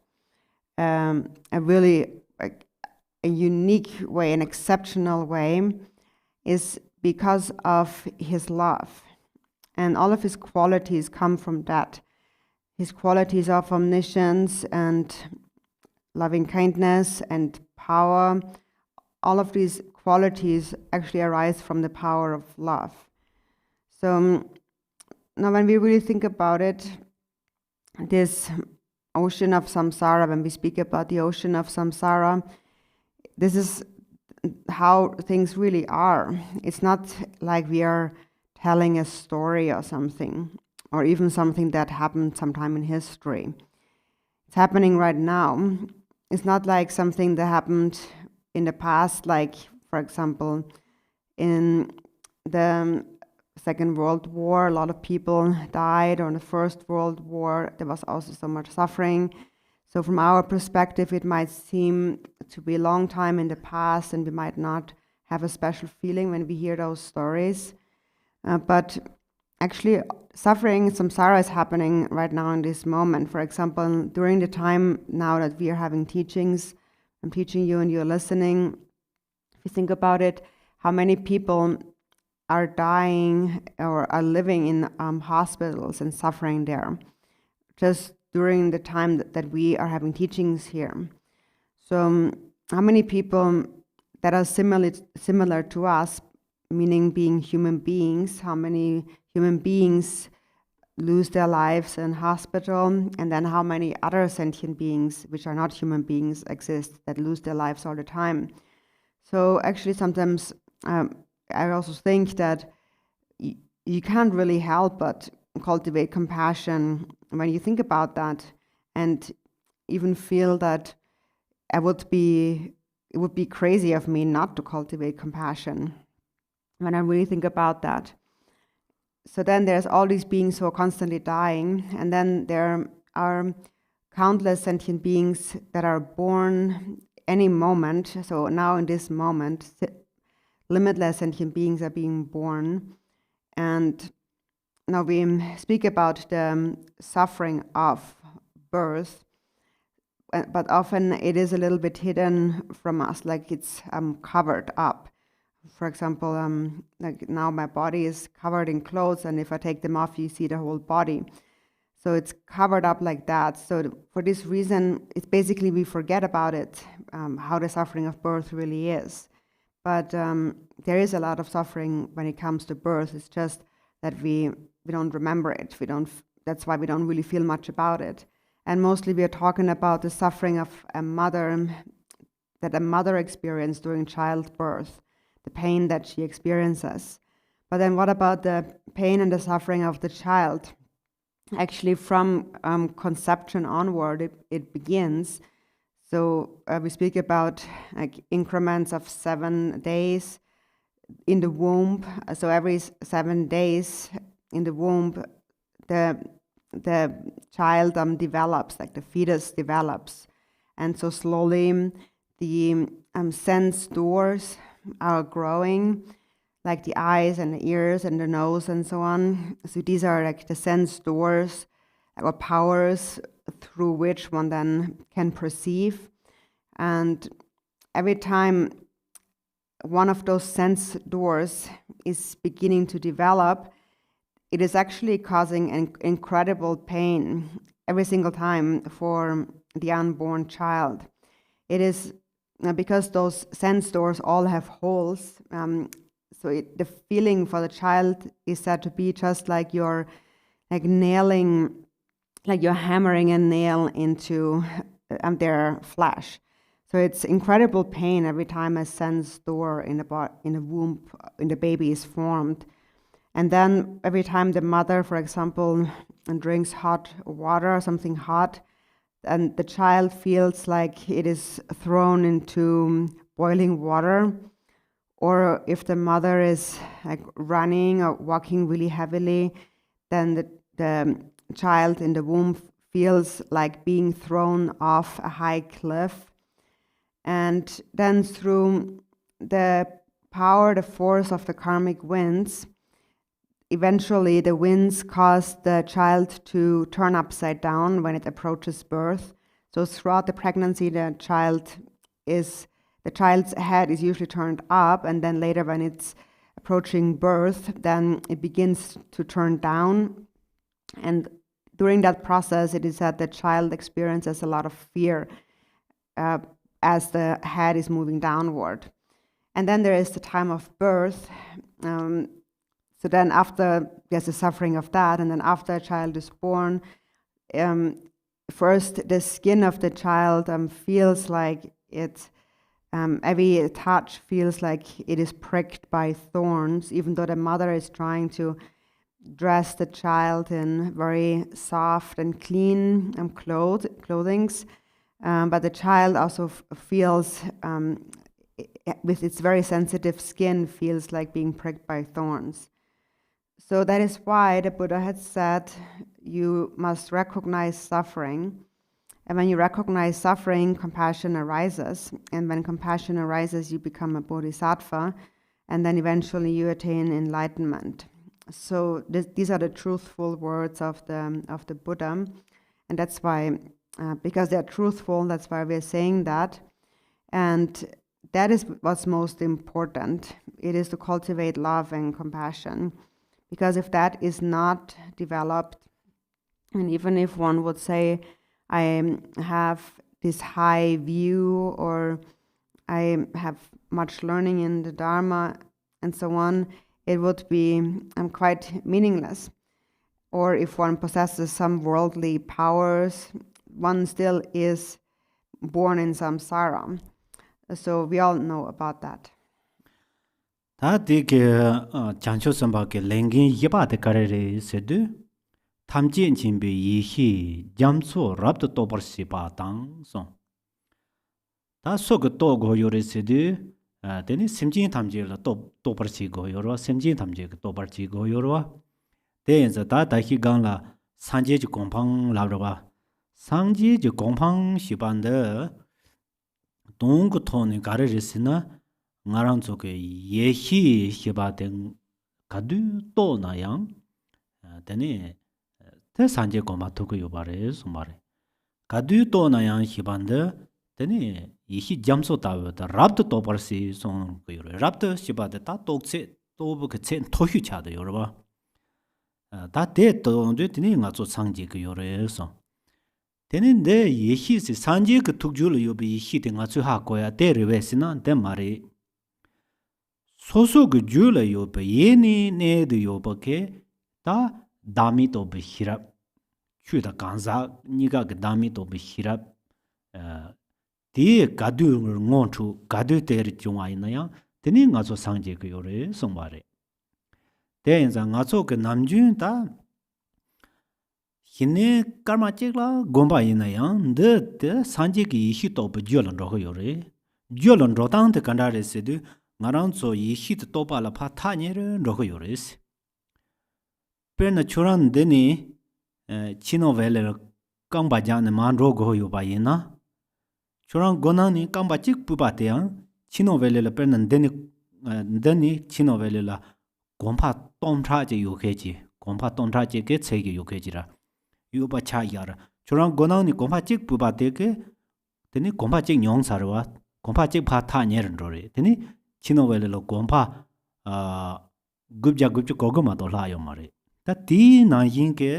a really a unique way, an exceptional way, is because of his love. And all of his qualities come from that. His qualities of omniscience and loving kindness and power, all of these qualities actually arise from the power of love. So now when we really think about it, this ocean of samsara, when we speak about the ocean of samsara, this is how things really are. It's not like we are telling a story or something, or even something that happened sometime in history. It's happening right now. It's not like something that happened in the past, like, for example, in the Second World War, a lot of people died, or in the First World War, there was also so much suffering. So from our perspective, it might seem to be a long time in the past, and we might not have a special feeling when we hear those stories. But actually, suffering, samsara is happening right now in this moment. For example, during the time now that we are having teachings, I'm teaching you and you're listening, if you think about it, how many people are dying or are living in hospitals and suffering there, just during the time that we are having teachings here. So how many people that are similar to us, meaning being human beings, how many human beings lose their lives in hospital, and then how many other sentient beings, which are not human beings, exist that lose their lives all the time. So actually sometimes I also think that you can't really help but cultivate compassion when you think about that, and even feel that it would be crazy of me not to cultivate compassion when I really think about that. So then there's all these beings who are constantly dying, and then there are countless sentient beings that are born any moment. So now in this moment, limitless sentient beings are being born. And now we speak about the suffering of birth, but often it is a little bit hidden from us, like it's covered up. For example, like now my body is covered in clothes, and if I take them off, you see the whole body. So it's covered up like that. So for this reason, it's basically we forget about it, how the suffering of birth really is. But there is a lot of suffering when it comes to birth. It's just that we don't remember it. That's why we don't really feel much about it. And mostly we are talking about the suffering of a mother, that a mother experienced during childbirth, the pain that she experiences. But then what about the pain and the suffering of the child? Actually, from conception onward, it begins. So we speak about like increments of 7 days. in the womb. So every 7 days in the womb, the child develops, like the fetus develops. And so slowly the sense doors are growing, like the eyes and the ears and the nose and so on. So these are like the sense doors or powers through which one then can perceive. And every time one of those sense doors is beginning to develop, it is actually causing an incredible pain every single time for the unborn child. It is because those sense doors all have holes. The feeling for the child is said to be just like you're like nailing, like you're hammering a nail into their flesh. So it's incredible pain every time a sense door in the womb, in the baby is formed. And then every time the mother, for example, drinks hot water or something hot, and the child feels like it is thrown into boiling water. Or if the mother is like running or walking really heavily, then the child in the womb feels like being thrown off a high cliff. And then through the power, the force of the karmic winds, eventually the winds cause the child to turn upside down when it approaches birth. So throughout the pregnancy, the child's head is usually turned up, and then later when it's approaching birth, then it begins to turn down. And during that process, it is said the child experiences a lot of fear as the head is moving downward. And then there is the time of birth. So then after there's the suffering of that, and then after a child is born, first the skin of the child feels like it's, every touch feels like it is pricked by thorns, even though the mother is trying to dress the child in very soft and clean clothings. But the child also feels, with its very sensitive skin, feels like being pricked by thorns. So that is why the Buddha had said you must recognize suffering. And when you recognize suffering, compassion arises. And when compassion arises, you become a bodhisattva. And then eventually you attain enlightenment. So these are the truthful words of the Buddha. And that's why, because they're truthful, that's why we're saying that. And that is what's most important. It is to cultivate love and compassion. Because if that is not developed, and even if one would say, I have this high view, or I have much learning in the dharma, and so on, it would be quite meaningless. Or if one possesses some worldly powers, one still is born in samsara. So we all know about that. 다디게 장초 선바게 랭긴 예바데 가레레 세드 탐진 진비 이히 잠소 랍도 또버시 바당 송 다소그 또고 요레세드 데니 심진 탐지라 또버시 고요로 심진 탐지 또버시 고요로 데엔자 다다히 강라 상제지 공방 라브바 상제지 공방 시반데 동구 토니 가레레스나 ngaran zoke yehi hibaden kadu to na yang tene te sanje goma toku yobare sumare kadu to na yang hibande tene yehi jamso tawe da rabt to parsi son ko yore rabt hibade ta tokse tobu ke chen tohyu cha de yore ba ta de to de tene nga zo sangje ko yore so tene de yehi si sanje ke tukjul yobi yehi de nga zo ha ko ya de revesina de mare 소소그 줄에 요베 예니 네드 요버케 다 다미도 비히랍 추다 간자 니가 그 다미도 비히랍 디 가두를 몬투 가두테르 중아이나야 데니 가서 상제 그 요래 송바레 대인자 가서 그 남준다 히네 까마체라 곰바이나야 데 상제 그 이히도 버줄은 로 요래 줄은 로당데 간다레스드 ngaranzo yi hit topa la pha tha nyere rogo yores perna churan deni chino vele kangba jan man rogo yo ba yina churan gonani kangba chik pu ba te yang chino vele la perna deni chino vele la gompa tomcha je yo keji gompa tomcha je ke chege yo kejira yo ba cha yara churan gonani gompa chik pu ba te ke deni gompa chik nyong sarwa gompa chik pha tha nyere rore deni chino vele lo gompa gubja gogoma to la yo mare ta ti na yin ke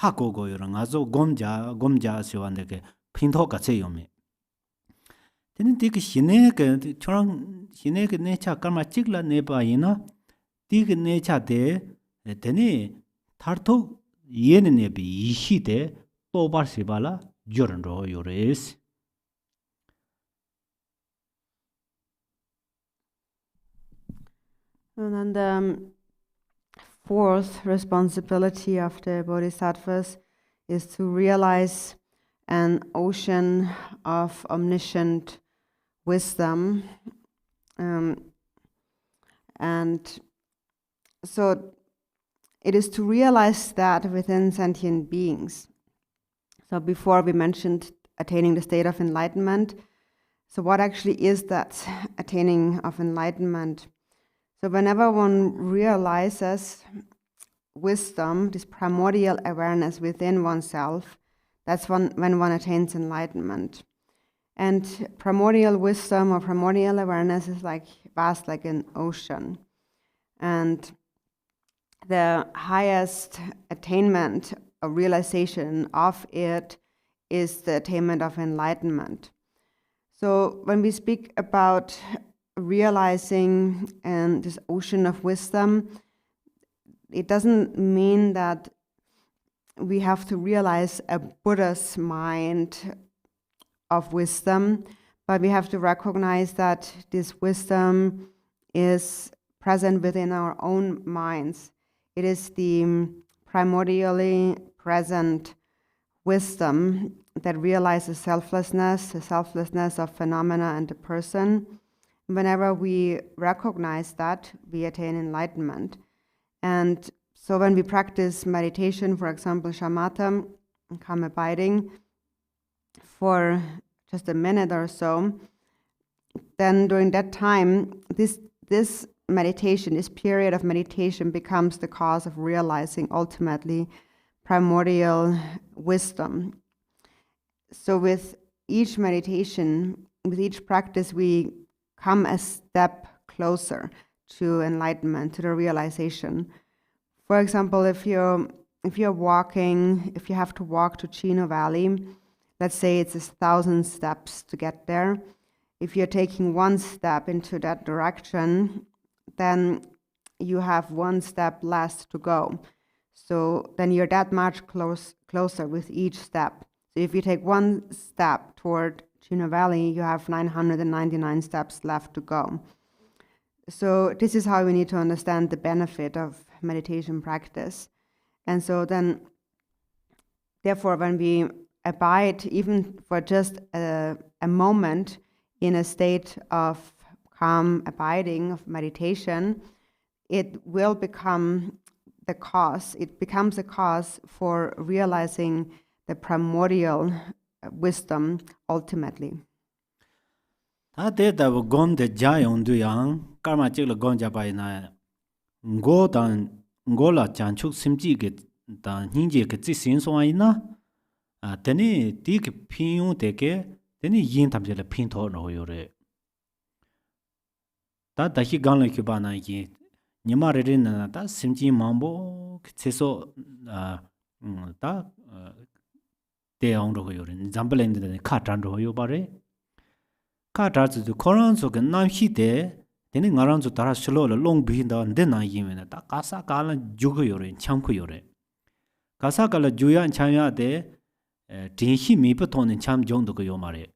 ha go yo nga zo gomja siwande ke pintho ka che yo me teni ti ke shine ke chorang shine ke ne cha karma chikla ne ba yina ti ke ne cha de teni thartho yen ne bi yi de to bar se bala joran ro yo res. And then the fourth responsibility of the Bodhisattvas is to realize an ocean of omniscient wisdom. And so it is to realize that within sentient beings. So before we mentioned attaining the state of enlightenment. So what actually is that attaining of enlightenment? So whenever one realizes wisdom, this primordial awareness within oneself, that's when one attains enlightenment. And primordial wisdom or primordial awareness is like vast, like an ocean. And the highest attainment or realization of it is the attainment of enlightenment. So when we speak about realizing this ocean of wisdom, it doesn't mean that we have to realize a Buddha's mind of wisdom, but we have to recognize that this wisdom is present within our own minds. It is the primordially present wisdom that realizes selflessness, the selflessness of phenomena and the person. Whenever we recognize that, we attain enlightenment. And so when we practice meditation, for example, shamatha, calm abiding, for just a minute or so, then during that time, this meditation, this period of meditation becomes the cause of realizing ultimately primordial wisdom. So with each meditation, with each practice, we come a step closer to enlightenment, to the realization. For example, if you're walking, if you have to walk to Chino Valley, let's say it's 1,000 steps to get there. If you're taking one step into that direction, then you have one step less to go. So then you're that much closer with each step. So if you take one step toward Chino Valley, you have 999 steps left to go. So this is how we need to understand the benefit of meditation practice. And so then, therefore, when we abide, even for just a moment, in a state of calm abiding, of meditation, it will become the cause. It becomes a cause for realizing the primordial wisdom ultimately. Ta de da gon de jayong du yang karma chik la gon ja bai na ngo la chan chuk simji ge da ninje ge chi sin so ai na teni ti ke phin de ke teni yin tham je la phin tho no yo re ta da hi gan la ki ba na yi ni ma re na ta simji mambo che so ta de ong ro yo re example en de kha tan ro yo ba re ka ta zu koran so ge nam hi de teni ngaran zu tara shlo lo long bi da de na yi me na ta ka sa ka la ju go yo re cham khu yo re ka sa ka la ju ya cham ya de din hi mi pa ton cham jong do go yo ma re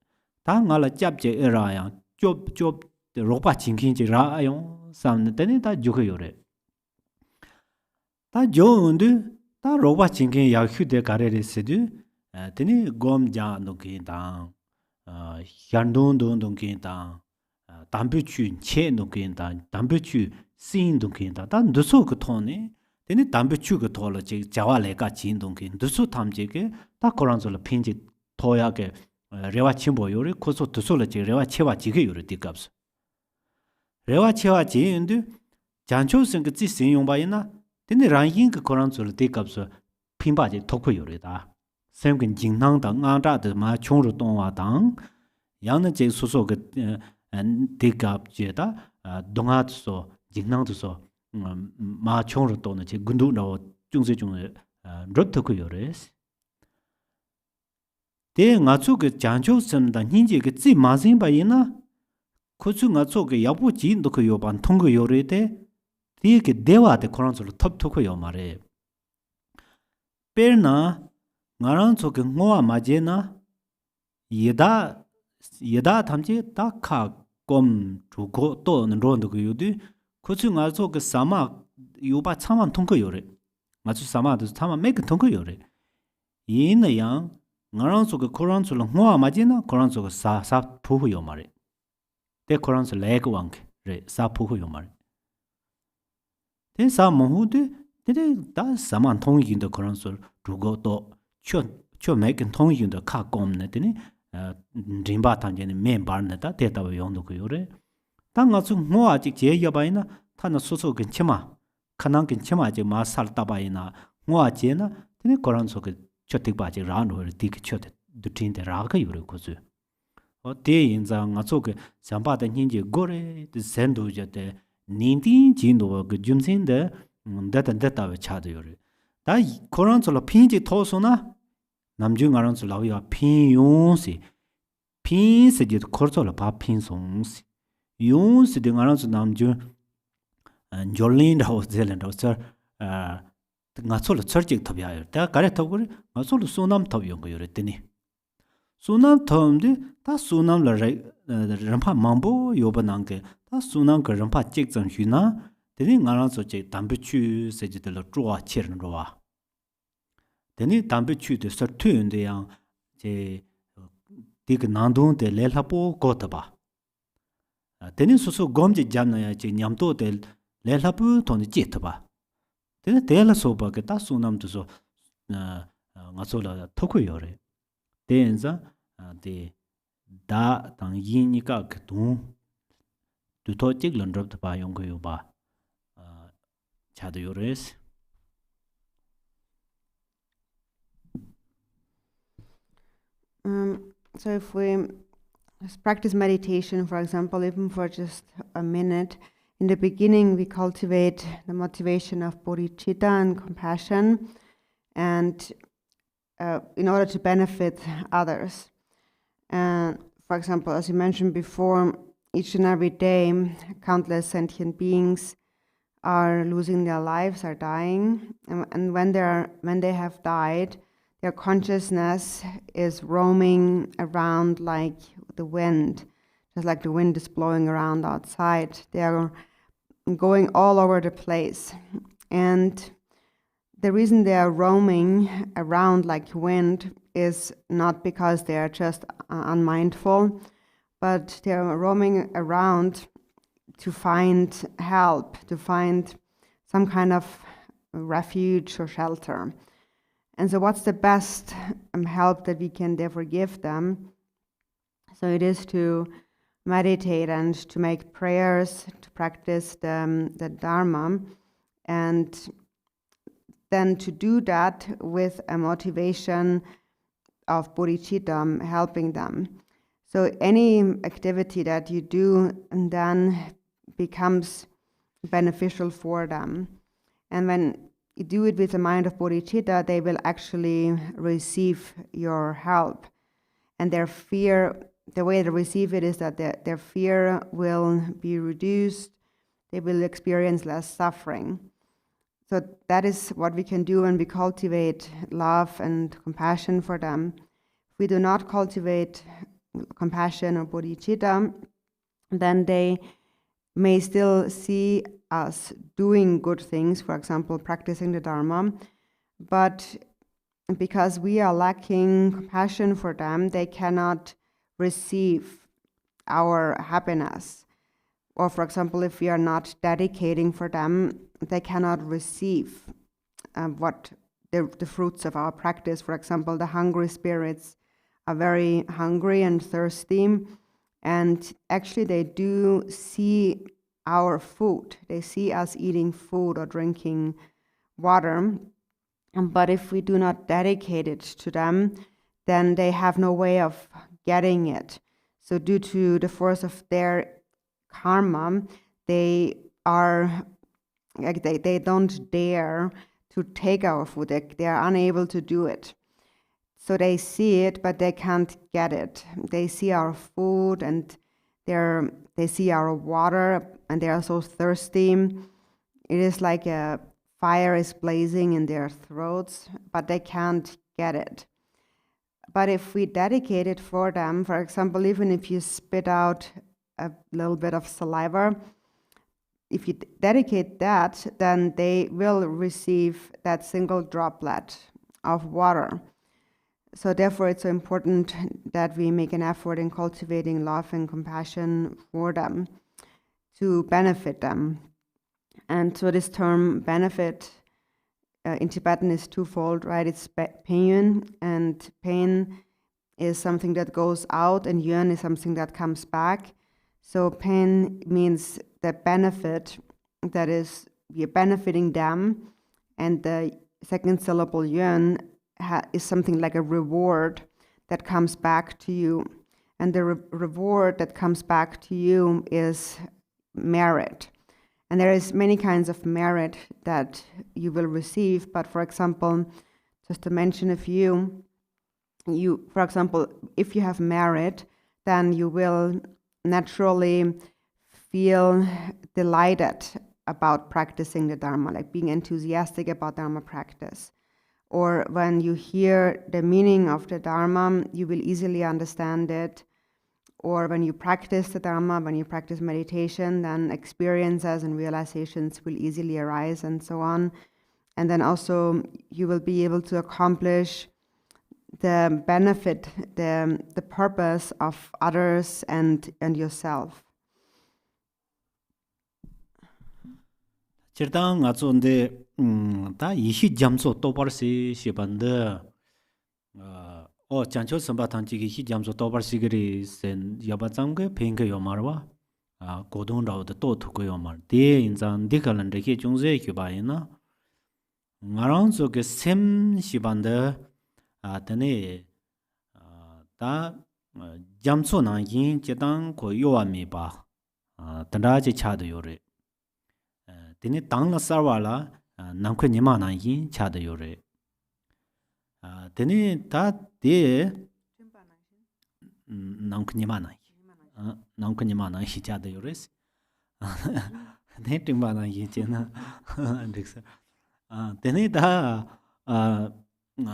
ta nga la chap je era ya chop de ro pa chin kin je ra ayong sam ne teni ta ju go yo re ta jo ndu ta ro pa chin kin ya khu de ka re se du teni gom ja no ki da hyandon don kin da 담배추 체노긴다 담배추 신동긴다 단 누소 그 토네 되니 담배추 그 토로 지 자와래가 진동긴 누소 탐지게 다 코란솔 핀지 토야게 레와 침보 요리 코소 두솔 지 레와 체와 지게 요리 디갑스 레와 체와 지인데 잔초생 그 지신 용바이나 되니 랑인 그 코란솔 디갑스 핀바지 토코 요리다 생긴 진낭당 안자드 마 총로 동화당 양은 제 소소 그 디갑제다 동아도 진낭도서 마 총로 동의 제 군도로 중세 중에 롯토고 요레스 대 나초 그 장초선다 닌지 그 지마신 바이나 코츠 나초 그 야부 진도 그 요반 통고 요레데 디게 대화데 코란솔 톱토고 요 말에 페르나 나랑 저그 뭐아 마제나 예다 탐지 다카 곰 주고 또는 론도 그 요디 코츠 나초 그 사마 요바 참만 통고 요레 나초 사마도 참만 메그 통고 요레 이나양 나랑 저그 코란솔 뭐아 마제나 코란솔 사사 푸후 요 말에 데 코란솔 레그 왕케 레 사푸후 요 말에 데 사모후데 데데 다 사만 통이긴도 코란솔 주고 또 초 매긴 통이긴도 카 곰네 되니 림바 탄제니 멤버네다 데이터 용도 그 요래 당가서 뭐 아직 제여바이나 타나 소소 근치마 카난 근치마 아직 마 살다바이나 뭐 아제나 되니 코란솔 그 초틱바지 라노 디기 초데 두틴데 라가 요래 고즈 대인자 가서 그 잠바다 닌지 고레 젠도제데 닌디 진도 그 줌신데 데다 차도 요래 다 코란솔 핀지 토소나 남중 알아서 라위와 핀용시 핀스지 코르솔 바 핀송시 용시 등 알아서 남중 졸린다고 젤렌다고 나솔 서치 탑이야 다 가래타고 나솔 소남 탑이온 거 요랬더니 소남 탑인데 다 소남 람파 mambo 요번한게 다 소남 그 람파 찍전 휘나 되니 알아서 제 담배추 세지들 쪼아 치르는 거와 되니 담배추도 서투인데 양 제 디그 난동데 렐하포 고타바 되니 소소 검지 잡나야 제 냠도데 렐하포 돈이 찌트바 되니 데라소바게 다 소남도서 나솔라 토코요레 데엔자 데다 당이니까 그동 두토 찍런럽도 봐 용거요 봐 차도 요레스 So if we practice meditation, for example, even for just a minute, in the beginning we cultivate the motivation of bodhicitta and compassion, and in order to benefit others. And for example, as you mentioned before, each and every day, countless sentient beings are losing their lives, are dying, and when they have died, their consciousness is roaming around like the wind, just like the wind is blowing around outside. They are going all over the place. And the reason they are roaming around like wind is not because they are just unmindful, but they are roaming around to find help, to find some kind of refuge or shelter. And so what's the best help that we can therefore give them? So it is to meditate and to make prayers, to practice the dharma, and then to do that with a motivation of bodhicitta, helping them. So any activity that you do and then becomes beneficial for them. And when you do it with the mind of bodhicitta, they will actually receive your help. And their fear, the way they receive it is that their fear will be reduced, they will experience less suffering. So that is what we can do when we cultivate love and compassion for them. If we do not cultivate compassion or bodhicitta, then they may still see us doing good things, for example, practicing the dharma, but because we are lacking compassion for them, they cannot receive our happiness. or for example, if we are not dedicating for them, they cannot receive what the fruits of our practice. For example, the hungry spirits are very hungry and thirsty, and actually they do see our food. They see us eating food or drinking water, but if we do not dedicate it to them, then they have no way of getting it. So due to the force of their karma, they don't dare to take our food. They are unable to do it. So they see it, but they can't get it. They see our food and they see our water, and they are so thirsty. It is like a fire is blazing in their throats, but they can't get it. But if we dedicate it for them, for example, even if you spit out a little bit of saliva, if you dedicate that, then they will receive that single droplet of water. So therefore, it's so important that we make an effort in cultivating love and compassion for them to benefit them. And so this term benefit in Tibetan is twofold, right? It's pain, and pain is something that goes out, and yun is something that comes back. So pain means the benefit, that is, you're benefiting them, and the second syllable yun is something like a reward that comes back to you. And the reward that comes back to you is merit. And there is many kinds of merit that you will receive, but for example, just to mention a few, for example, if you have merit, then you will naturally feel delighted about practicing the Dharma, like being enthusiastic about Dharma practice. Or when you hear the meaning of the Dharma, you will easily understand it. Or when you practice the Dharma, when you practice meditation, then experiences and realizations will easily arise and so on. And then also you will be able to accomplish the benefit, the purpose of others and yourself. Chirtang nga zonde ta yishi jamso tobar si shibanda o chancho samba tangchi ki hi jamso tobar sigiri sen yaba zamge penga yomarwa godong rao de to thuko yomar de inzan dikalan de ki jungze ki ba ina ngarang zo ke sem shibanda tane ta jamso na yin chedang ko yowa mi ba tanda je cha de yore tene tangla sarwala namkwe nima na yin cha de yore tene ta de namkwe nima na yin cha de yore ne timba na yin chena tene ta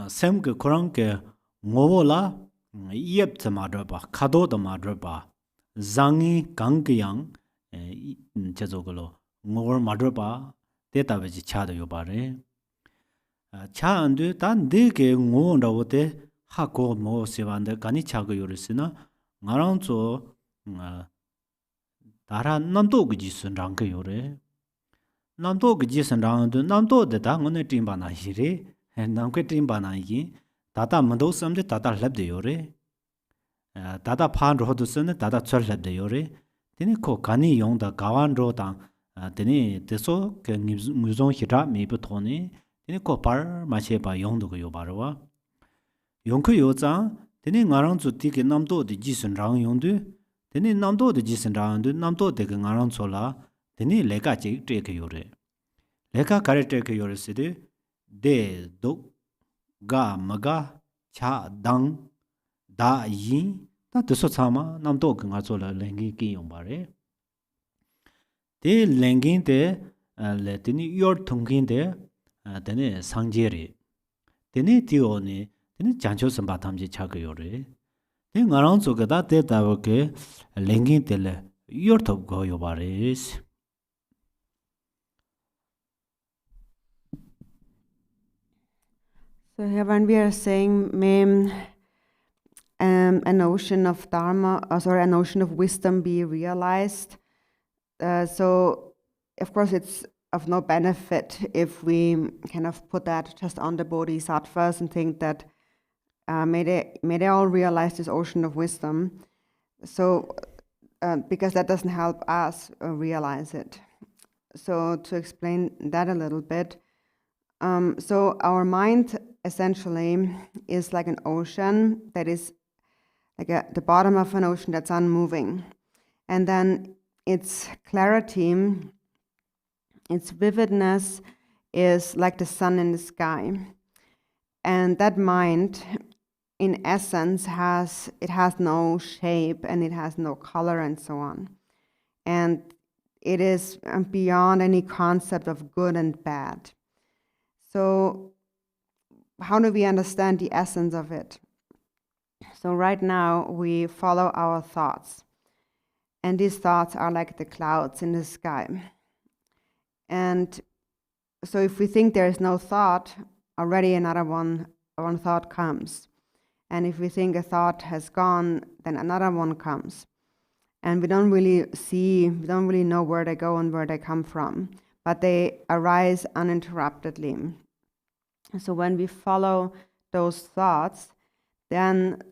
sem ke korang ke ngobo la yep tsama ba kado da ma ba zangi gang yang chezogolo ngor madropa teta beji chado yobare cha andu tan de ke ngo ndawote ha ko mo sewande gani chago yoresina ngarang zo dara namdo gji sun rang ke yore namdo gji sun rang du namdo de da ngone timba na hire namke timba na yi tata mando samde tata labde yore tata phan ro du sun tata chol labde yore tini ko gani yong da gawan ro dang tene teso ke nguzong hira mebe tone tene ko par ma che ba yong do yo barwa yong ko yo za tene ngarang zu ti ke namdo de ji sun rang yong du tene namdo de ji sun rang du namdo de ke ngarang chola tene leka che te ke yore leka kare te ke yore se de do ga maga cha dang da yin ta teso chama namdo ke nga chola lengi ki yong bare de lengin de le tini yor thungin de tene sangjeri tene tione tene jancho samba thamje chagayore de ngarang zo ga de ta ke lengin de le yor thop go yo bares. So here when we are saying may a notion of dharma, a notion of wisdom be realized, So, of course, it's of no benefit if we kind of put that just on the bodhisattvas and think that may they all realize this ocean of wisdom. So, because that doesn't help us realize it. So, to explain that a little bit, so our mind essentially is like an ocean that is like the bottom of an ocean that's unmoving. And then its clarity, its vividness is like the sun in the sky. And that mind, in essence, has no shape and it has no color and so on. And it is beyond any concept of good and bad. So how do we understand the essence of it? So right now we follow our thoughts. And these thoughts are like the clouds in the sky. And so if we think there is no thought, already another one thought comes. And if we think a thought has gone, then another one comes. And we don't really know where they go and where they come from, but they arise uninterruptedly. So when we follow those thoughts, then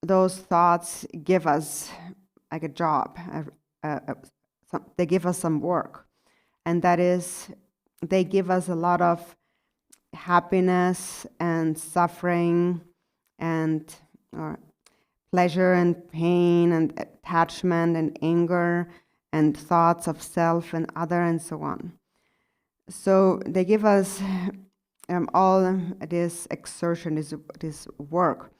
those thoughts give us like a job. They give us some work. And that is, they give us a lot of happiness and suffering and pleasure and pain and attachment and anger and thoughts of self and other and so on. So they give us all this exertion, this work.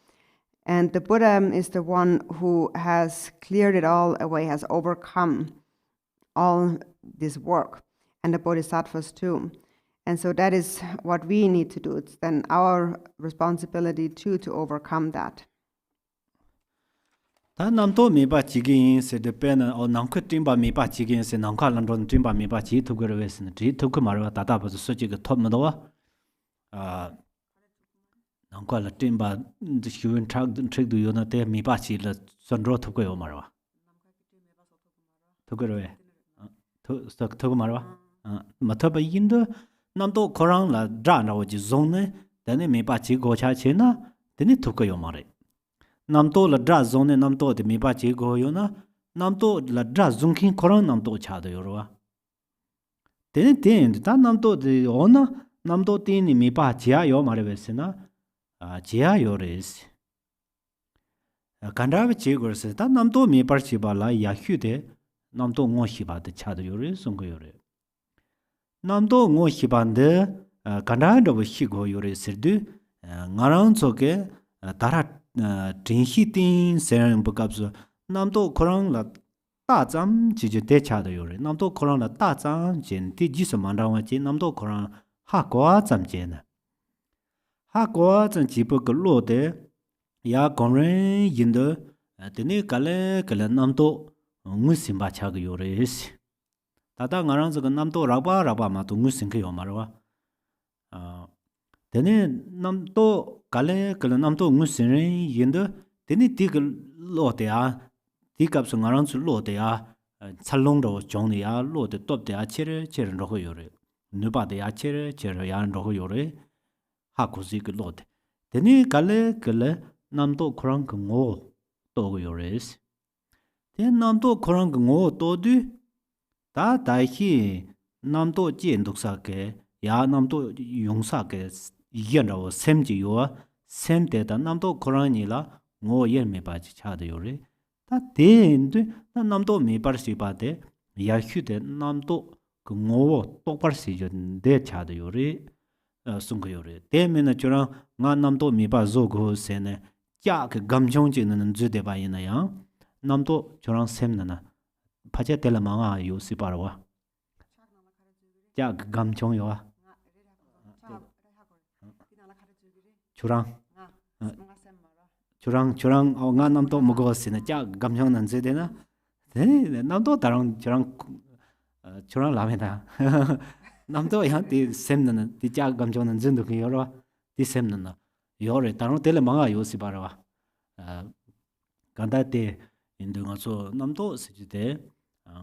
And the Buddha is the one who has cleared it all away, has overcome all this work, and the Bodhisattvas too. And so that is what we need to do. It's then our responsibility too to overcome that. Ta namto mi ba jigin se de pen o nangkhu timba mi ba jigin se nangkha landron timba mi ba ji tu gre wes ne ji tu ku marwa ta ta ba so ji ge top ma do nangkha la timba de human trick do yo na te mi ba ji la sondro tu ko yo marwa tu gre we tu ku marwa ma ta ba yin de namto korang la dra na wo ji zong ne de ne mi ba ji go cha che na de ne tu ko yo mare namto la dra zone namto de mi ba che go yo na namto la dra zungkin korang namto cha de yo ro den ta namto de ona namto tin ni mi ba jia yo ma re wes na jia yo res kandra che go se ta namto mi par chi ba la ya hyu de namto ngo hi ba de cha de yo re sung go yo re namto ngo hi ban de kandra do hi go yo re se du ngarang so ke dara 진시 띵 세랑 부갑서 남도 코랑 라 다잠 지지 대차도 요래 남도 코랑 라 다잠 진디 지서 만라와지 남도 코랑 하과 잠제나 하과 전 지부 그 로데 야 공ren 인도 데네 칼레 칼 남도 무심바 차가 요래스 다다 나랑 저 남도 라바 마도 무심 그 요마라와 데네 남도 kalé kalé namto ngusin yinda teni tik lo de a tikap so ngarang chu lo de a chalong ro jong de a lo de top de a chere ro ho yore nu ba de a chere ya ro ho yore ha ku zi ke lo de teni kalé namto khorang ngo to go yore s ten namto khorang ngo to du da dai hi namto jin duk sa ke ya namto yong sa ke yen ro sem ji yo sem de da namdo korani la ngo yen me ba ji cha de yo re ta de na namdo me par si ba de ya hyu de namdo ko ngo to par si jo de cha de yo re sung go yo re de me na chora nga namdo me ba zo go se ne ja ke gam jong ji nan zu de ba yin na ya namdo chora sem na na pa je de la ma nga yo si ba wa ja gam jong yo wa 주랑 nga namto 먹었으나 자 감정 난제 되나 네 남도 다른 주랑 라면다 남도 양띠 셈는 디자 감정 난진도 그 여러 디 셈는 여러 다른 때를 망아 요시 바라와 간다때 인도가서 남도 쓰지데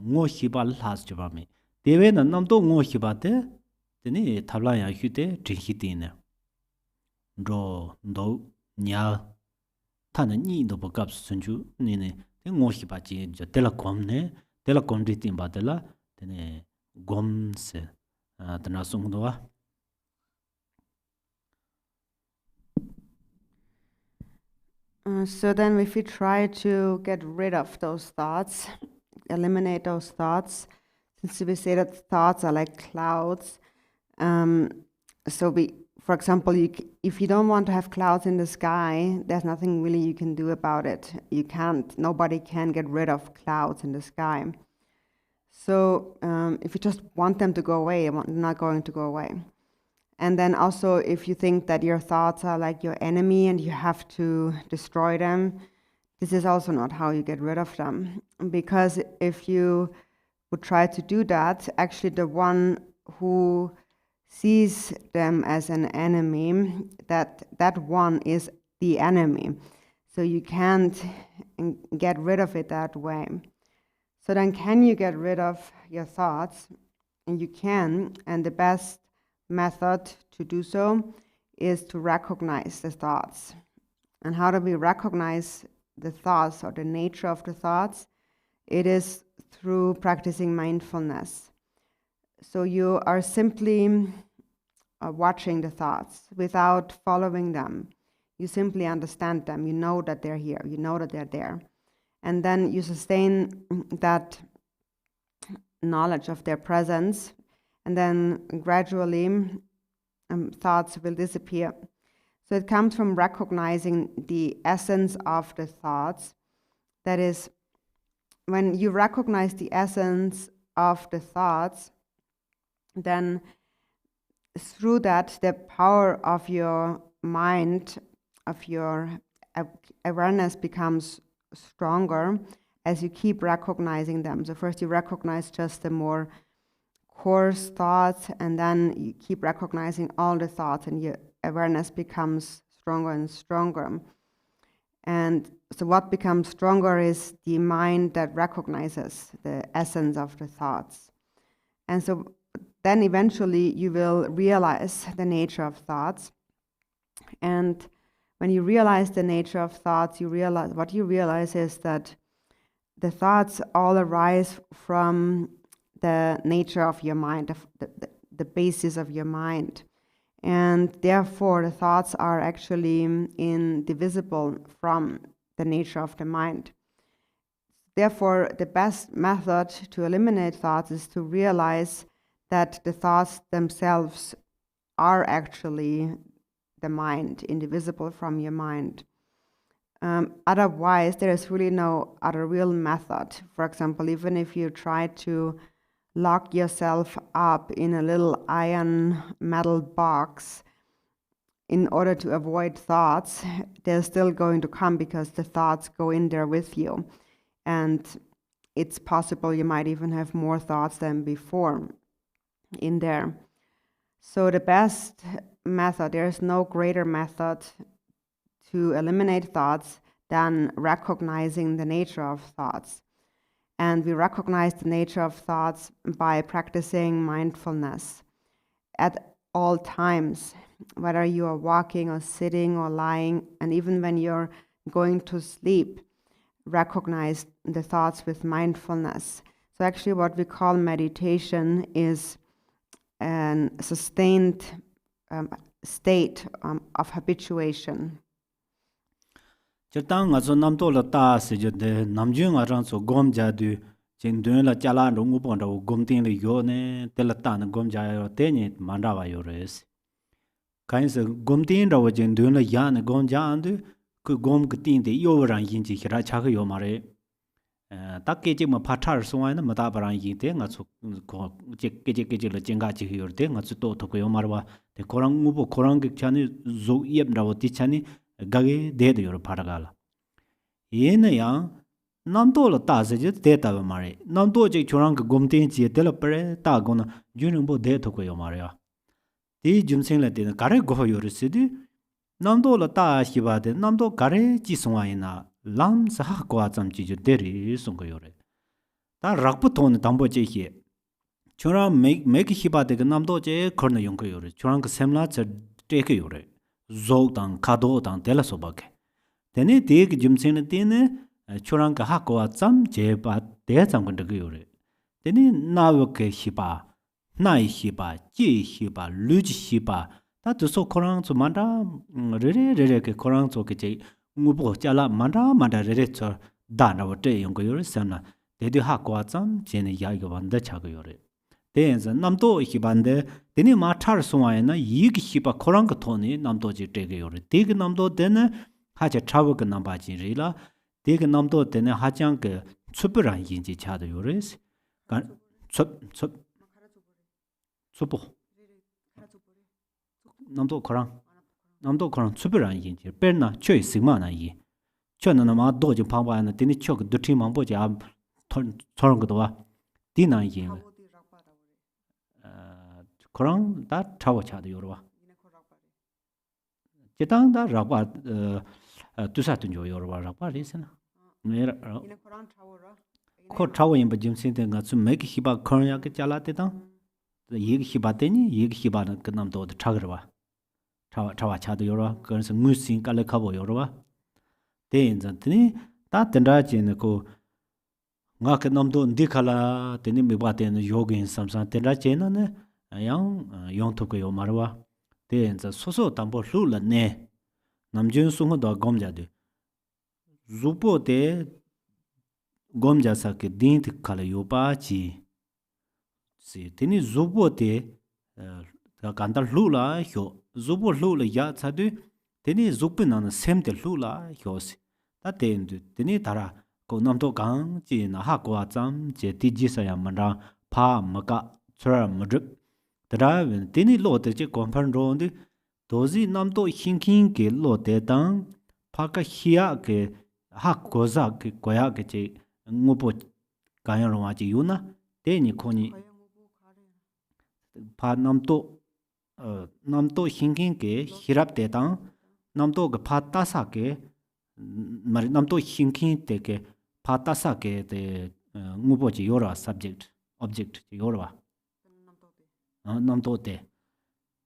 ngo hiba las jabame dewe na namdo ngo hiba de tene tabla ya hyute trihitine ro ndo nya tana ni do bakap sunju ni ne ngo hiba ji tela komne tela komdi timba dela tene gomse tana sungdo wa. So then if we try to get rid of those thoughts, eliminate those thoughts, since we say that thoughts are like clouds, for example, if you don't want to have clouds in the sky, there's nothing really you can do about it. Nobody can get rid of clouds in the sky. So if you just want them to go away, they're not going to go away. And then also, if you think that your thoughts are like your enemy and you have to destroy them, this is also not how you get rid of them. Because if you would try to do that, actually the one who sees them as an enemy, that one is the enemy. So you can't get rid of it that way. So then can you get rid of your thoughts? And you can, and the best method to do so is to recognize the thoughts. And how do we recognize the thoughts or the nature of the thoughts? It is through practicing mindfulness. So you are simply watching the thoughts without following them. You simply understand them. You know that they're here. You know that they're there. And then you sustain that knowledge of their presence. And then gradually thoughts will disappear. So it comes from recognizing the essence of the thoughts. That is, when you recognize the essence of the thoughts, then through that, the power of your mind, of your awareness becomes stronger as you keep recognizing them. So first you recognize just the more coarse thoughts, and then you keep recognizing all the thoughts, and your awareness becomes stronger and stronger. And so what becomes stronger is the mind that recognizes the essence of the thoughts. And so then eventually you will realize the nature of thoughts. And when you realize the nature of thoughts, you realize is that the thoughts all arise from the nature of your mind, the basis of your mind. And therefore, the thoughts are actually indivisible from the nature of the mind. Therefore, the best method to eliminate thoughts is to realize that the thoughts themselves are actually the mind, indivisible from your mind. Otherwise, there is really no other real method. For example, even if you try to lock yourself up in a little iron metal box in order to avoid thoughts, they're still going to come because the thoughts go in there with you. And it's possible you might even have more thoughts than before in there. So the best method, there's no greater method to eliminate thoughts than recognizing the nature of thoughts. And we recognize the nature of thoughts by practicing mindfulness at all times, whether you are walking or sitting or lying, and even when you're going to sleep, recognize the thoughts with mindfulness. So actually what we call meditation is a sustained state of habituation. Chirtang nga so namto la ta se jode namju nga ran so gom ja du jin dön la chala ro ngu pon ro gom tin le yo ne te la ta na gom ja yo te ni manda ba yo res kain se gom tin ro jin dön la ya ne gom ja andu ku gom ku tin de yo ran yin ji hira cha ge yo ma re ta ke ji ma pha thar so wa na ma ta ba ran yin te nga so ko je ke la jing ga ji yo te nga so to ko yo ma ba te korang ngu bo korang ge chani zo yep ra wo ti chani gage de de yor paragala yen ya namdo la ta se je de ta ba mare namdo je chorang ge gomten ji de la pare ta go na jun bo de to ko yo mare ya ti jun sing la de gare go yor se di namdo la ta hi ba de namdo gare ji song wa ina lam sa ha ko cham ji je de ri song ko yor 다 락부톤 담보제히 저라 make 히바데 그 남도제 거는 용거 요래 저랑 그 셈라 저 테게 요래 조당 카도당 델라소바게 데네 데게 짐세는 데네 저랑 그 하고와 짬 제바 대장건 그 요래 데네 나워게 히바 나이 히바 지 히바 루지 히바 다도소 코랑 좀 만다 레레레레 그 코랑 저게 무보 잘라 만다 레레 저 다나버테 용거 요래 셈나 데디 하고와 짬 제네 야이가 반다 차고 요래 대인자 남도 히반데 데니 마차르 소와에나 이기 히바 코랑가 토니 남도지 떼게 요래 데게 남도 데네 하자 차버가 남바지리라 데게 남도 데네 하장게 추브란 인지 차도 요레스 간 추보 남도 코랑 추브란 인지 베나 최 sig마나 이 저는 마 도지 방바나 데니 쪽 드티 망보지 아 저런 것도 와 디나 이 그런 다 차워차도 요러와 제당다 라바 투사튼 요 요러와 라바리스나 메라 코 차워인 버짐신데 좀 make 히바 커냐게 잘라때다 이게 히바테니 이게 히바는 그 남도 차거와 차와차도 요러와 그래서 무신 깔레카보 요러와 대인전더니 다 된다지는 그 나그 남도 ndikal라 되니 메바테는 요긴 삼산 된다지는 yang yong to ko marwa de enza soso tambo hlu la ne namjun sung do gomja de zupo de gomja sa ke din t khala yo pa chi si tini zupo de ga gandar hlu la hyo zupo hlu la ya cha de tini zupo na sem de hlu la hyo si ta de ndu tini dara ko namdo gang ji na ha kwa cham je ti ji sa ya mara pha maka chra madrup 드라ven 데니 로데지 콤판론데 도지 남도 힝킹게 로데당 파카 히야게 하고자게 고야게 무보 가야로와지 유나 데니 코니 파 남도 힝킹게 히랍데당 남도 그 파타사게 말 남도 힝킹데게 파타사게 데 무보지 요라 subject object 요라 남도데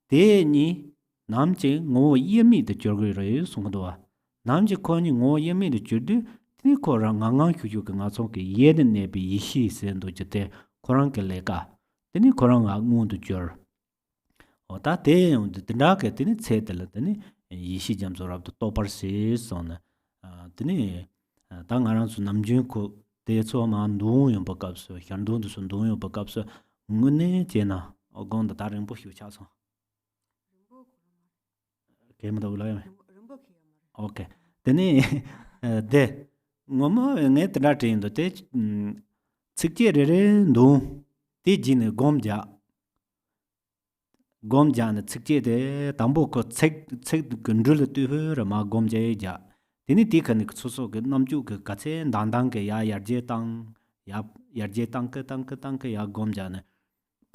데니 남제 고 예미데 저거를 송도와 남제 코니 고 예미데 저드 티코랑 강강 휴주가 나송게 예는 내비 이시 센도 저때 코랑kel레가 데니 코랑 아무도 저 어다 데운데 드나게 데니 체들더니 이시 점소랍도 토퍼시 손 데니 당아랑수 남준코 대초마 노용 버갑서 현도도 손도용 버갑서 문네 제나 어건다 다른 부 휴차서 게임도 올라요. 오케이. 데니 데 뭐뭐 네 트라트인도 데 측제레레 노 디지네 곰자는 측제데 담보코 책 근들을 뜨흐라 곰제자 데니 디칸 소소 그 남주 그 같이 단단게 야 야제땅 야 야제땅 그 땅 야 곰자는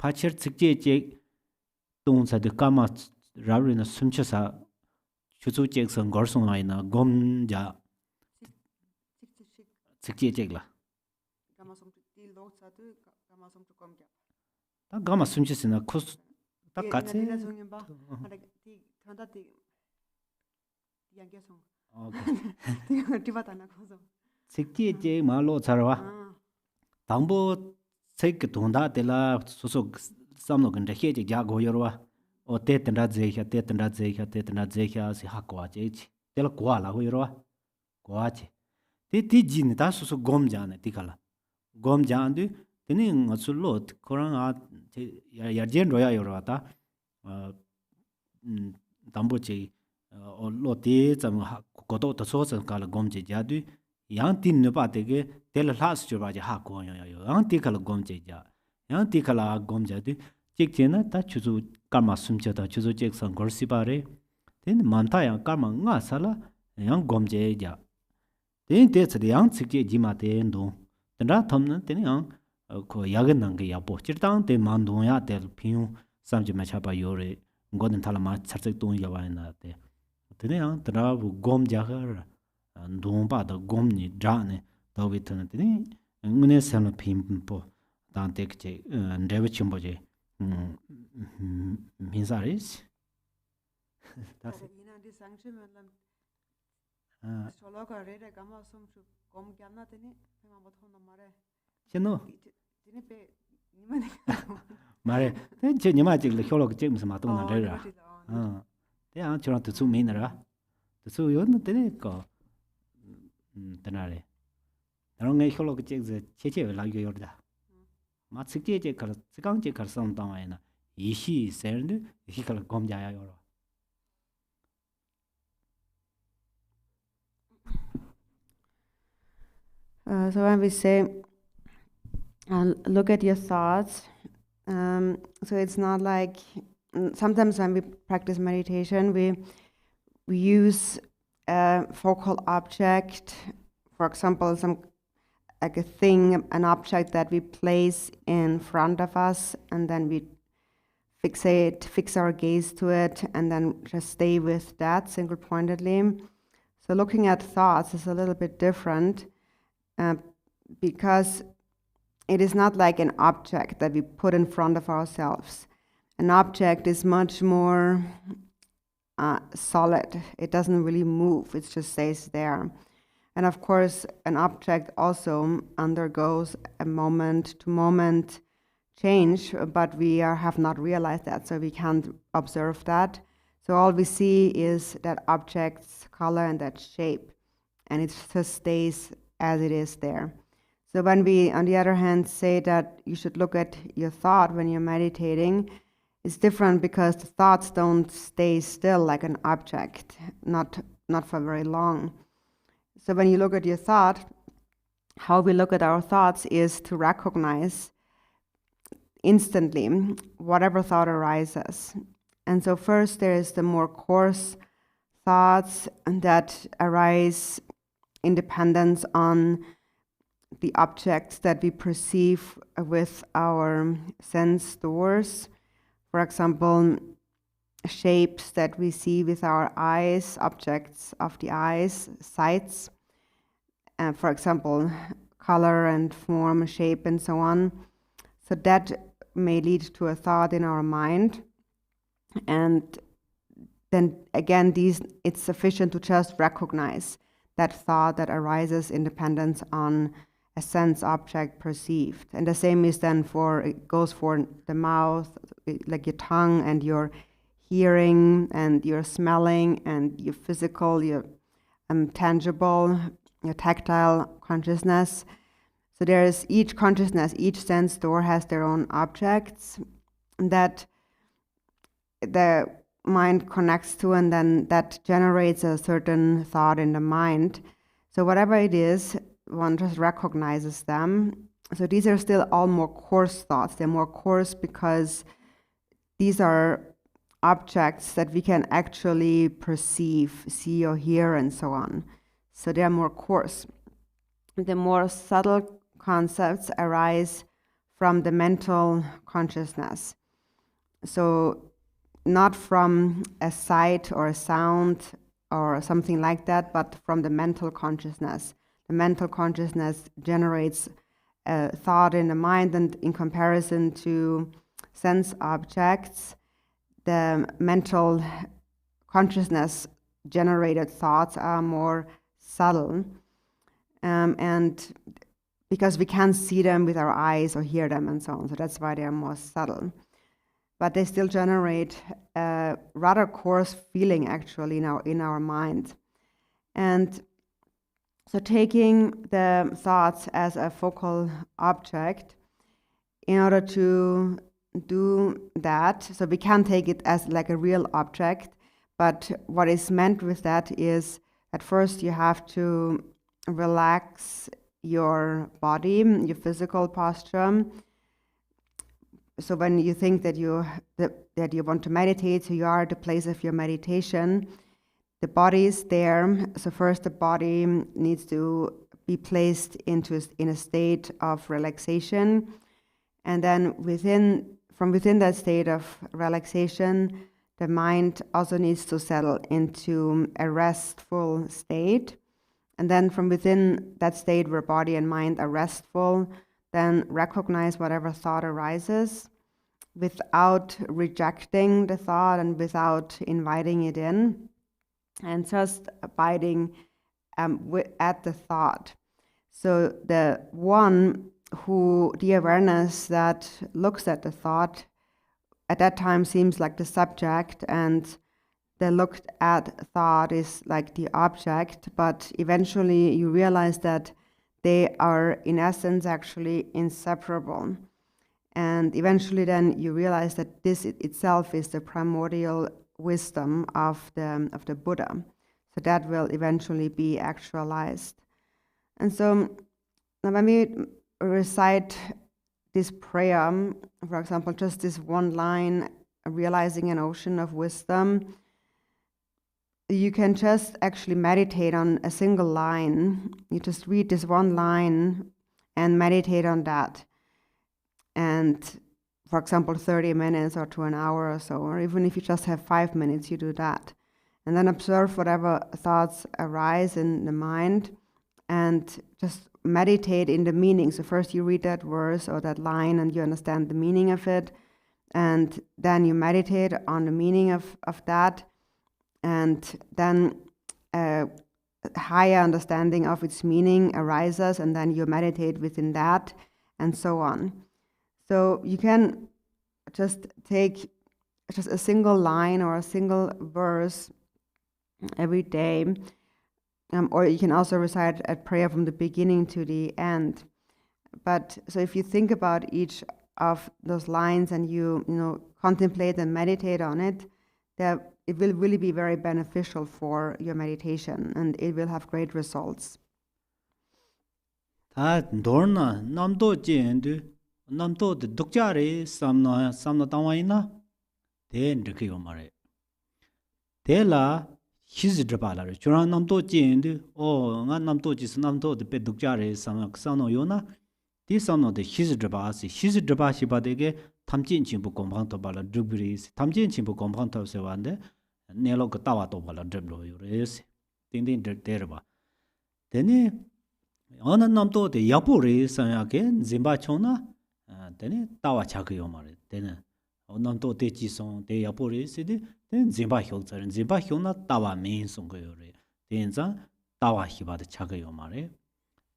파처 측제제 동사의 까마 라르나 숨쳐서 주주직선 걸송하이나 곰자 측제제라 다 까마 숨쳐서나 코스 딱 같이 측제제 말로 잘와 담보 책 돈다 데라 소소 삼노 근데 해지 야고 여러와 어때 된다 제야 시 하고와 제지 데라 고아라고 여러와 고아지 디디진 다 소소 곰자네 디칼라 곰자한데 데니 어슬로 코랑 아 야젠 로야 여러와다 담보지 로티 좀 고도 더 소소 칼 곰지 자디 양틴 너바데게 텔라스 줘바지 하고 요요 양티칼 곰제자 양티칼아 곰자디 직제나 다 추주 까마 숨쳐다 추주 직선 걸시바레 된 만타야 까마 나살라 양 곰제자 된 데스 양 직제 지마데도 된다 텀는 되는 양그 야근난 게 야보 지당 데 만동야 데 피우 삼지 마차바 요레 고는 탈마 차적 동 야와나 데 되는 양 드라부 곰자가 동바다 곰니 자네 더비트는 되니 ngune selo pimpo dan tekje ndebe chimboje minsaris das chino mare je nyama je le hyolo je msa ma to na re ra te an chora tu min ra tu yo no te ko tenare ro nge hyolo je je che la yo da ma tsike je kar tsikang je kar sam ta na ishi send ishi kar gom ja ya yo. So when we say, look at your thoughts, so it's not like, sometimes when we practice meditation, we use a focal object, for example, like a thing, an object that we place in front of us, and then we fix our gaze to it, and then just stay with that single-pointedly. So looking at thoughts is a little bit different, because it is not like an object that we put in front of ourselves. An object is much more solid. It doesn't really move, it just stays there. And of course, an object also undergoes a moment-to-moment change, but we have not realized that, so we can't observe that. So all we see is that object's color and that shape, and it just stays as it is there. So when we, on the other hand, say that you should look at your thought when you're meditating, it's different because the thoughts don't stay still like an object, not for very long. So when you look at your thought, how we look at our thoughts is to recognize instantly whatever thought arises. And so first there is the more coarse thoughts that arise in dependence on the objects that we perceive with our sense doors. For example, shapes that we see with our eyes, objects of the eyes, sights. For example, color and form, shape, and so on. So that may lead to a thought in our mind. And then again, it's sufficient to just recognize that thought that arises in dependence on a sense object perceived. And the same is then it goes for the mouth, like your tongue and your hearing and your smelling and your physical, your tangible, your tactile consciousness. So there is each consciousness, each sense door has their own objects that the mind connects to, and then that generates a certain thought in the mind. So whatever it is, one just recognizes them. So these are still all more coarse thoughts. They're more coarse because these are objects that we can actually perceive, see or hear, and so on. So they are more coarse. The more subtle concepts arise from the mental consciousness. So not from a sight or a sound or something like that, but from the mental consciousness. The mental consciousness generates a thought in the mind, and in comparison to sense objects, the mental consciousness generated thoughts are more subtle, and because we can't see them with our eyes or hear them and so on, so that's why they are more subtle. But they still generate a rather coarse feeling actually in our mind. And so taking the thoughts as a focal object, in order to do that, so we can't take it as like a real object, but what is meant with that is at first you have to relax your body, your physical posture. So when you think that you want to meditate, so you are at the place of your meditation, the body is there. So first the body needs to be placed in a state of relaxation. And then from within that state of relaxation, the mind also needs to settle into a restful state. And then from within that state where body and mind are restful, then recognize whatever thought arises without rejecting the thought and without inviting it in, and just abiding at the thought. So the awareness that looks at the thought at that time seems like the subject, and the looked at thought is like the object, but eventually you realize that they are in essence actually inseparable. And eventually then you realize that this itself is the primordial wisdom of the Buddha. So that will eventually be actualized. And so now when we recite this prayer, for example, just this one line, realizing an ocean of wisdom, you can just actually meditate on a single line. You just read this one line and meditate on that. And for example, 30 minutes or to an hour or so, or even if you just have 5 minutes, you do that. And then observe whatever thoughts arise in the mind and just meditate in the meaning. So first you read that verse or that line and you understand the meaning of it. And then you meditate on the meaning of that. And then a higher understanding of its meaning arises, and then you meditate within that, and so on. So you can just take just a single line or a single verse every day, or you can also recite a prayer from the beginning to the end. But so if you think about each of those lines and you contemplate and meditate on it, it will really be very beneficial for your meditation, and it will have great results. Dorna namdo jendu namdo de dukjare samna tawaina de ndikyo mare de la hizidbala chura namdo jendu o nga namdo jis namdo de pedukjare samno yona di samno de hizidba shibadege tamjin chimbu kompang to bala drubri tamjin chimbu kompang to sewande nelo ko tawa to bala drublo yores ding derba deni 어느 남도 대 야부리 상하게 짐바촌나 데네 따와 차그요 말에 데네 남도 대 지송 대 야부리 시디 데 짐바 효자는 짐바 효나 따와 메인송 거요래 데인자 따와 히바데 차그요 말에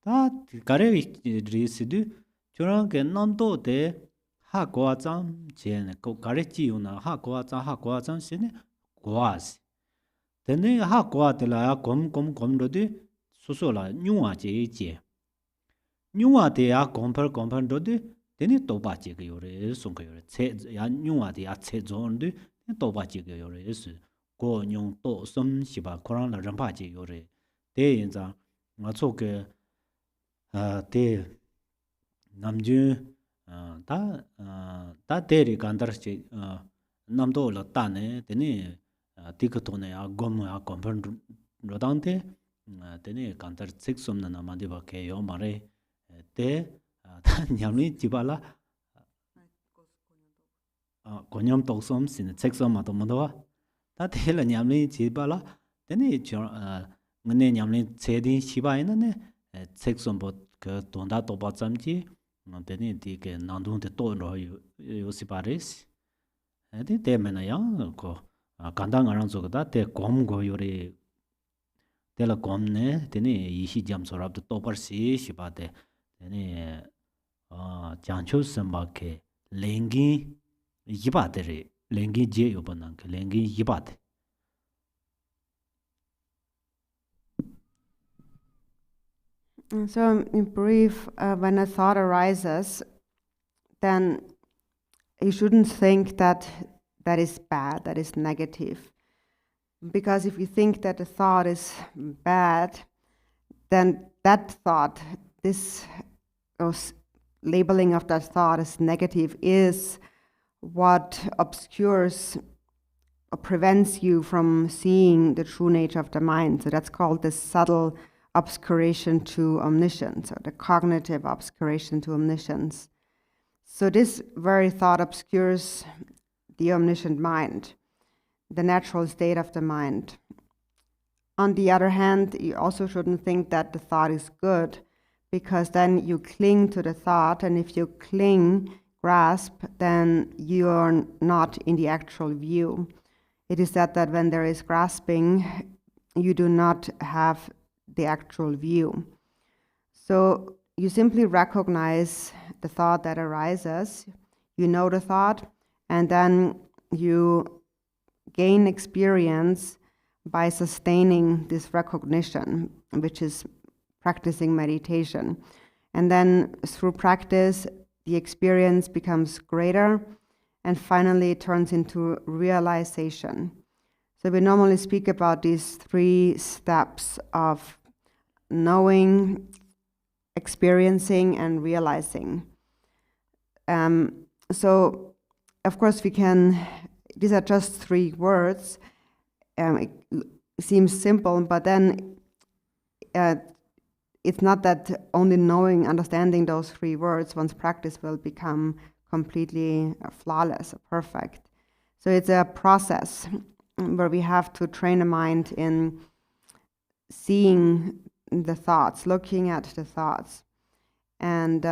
다 가레 리시디 저랑게 남도 대 하고아장 제네 고 가레지요나 하고아장 시네 고아스 데네 하고아들라 곰로디 소소라 뉴아제제 뉴아데야 곰퍼도데 데니 도바제게 요레 송거요레 체야 뉴아데야 체존데 도바제게 요레스 고뇽 또 섬시바 코란라 람바제 요레 데인자 마초게 데 남주 다 데리 간다르체 남도라 따네 데니 티크토네야 곰야 곰퍼도단테 tene kantar seksum na namade ba ke yo mare te ta nyamni jibala konyam toksom sin seksum ma to modo ta te la nyamni jibala tene ngene nyamni chedin shibaina ne seksum bot ke tonda to ba chamji tene ti ke nandun te to ro yo siparis te mena ya ko kandang arang zo da te kom go yore tela komne tene ishi jam sorab to parsi shibate tene jancho sambake lengi yibate re lengi je yobanan ke lengi yibate. So in brief, when a thought arises, then you shouldn't think that is bad, that is negative. Because if you think that the thought is bad, then that thought, this labeling of that thought as negative is what obscures or prevents you from seeing the true nature of the mind. So that's called the subtle obscuration to omniscience, or the cognitive obscuration to omniscience. So this very thought obscures the omniscient mind, the natural state of the mind. On the other hand, you also shouldn't think that the thought is good, because then you cling to the thought, and if you grasp, then you are not in the actual view. It is said that when there is grasping, you do not have the actual view. So you simply recognize the thought that arises, you know the thought, and then you gain experience by sustaining this recognition, which is practicing meditation. And then through practice, the experience becomes greater, and finally it turns into realization. So we normally speak about these 3 steps of knowing, experiencing, and realizing. So of course these are just 3 words. It seems simple, but then it's not that only knowing, understanding those 3 words, one's practice will become completely flawless, perfect. So it's a process where we have to train the mind in seeing the thoughts, looking at the thoughts. And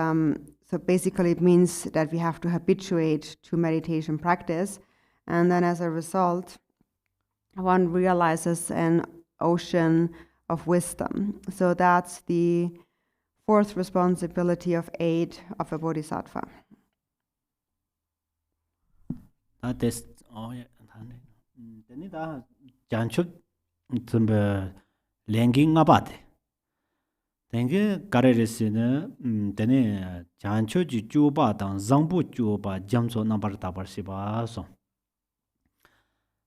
so basically it means that we have to habituate to meditation practice, and then as a result, one realizes an ocean of wisdom. So that's the 4th responsibility of 8 of a bodhisattva. That is Tenida Janchuk Tumba Langing Abad. Tenge Kareresina Tene Jancho Juba dan Zambu Juba Jamso number Tabar Siba so.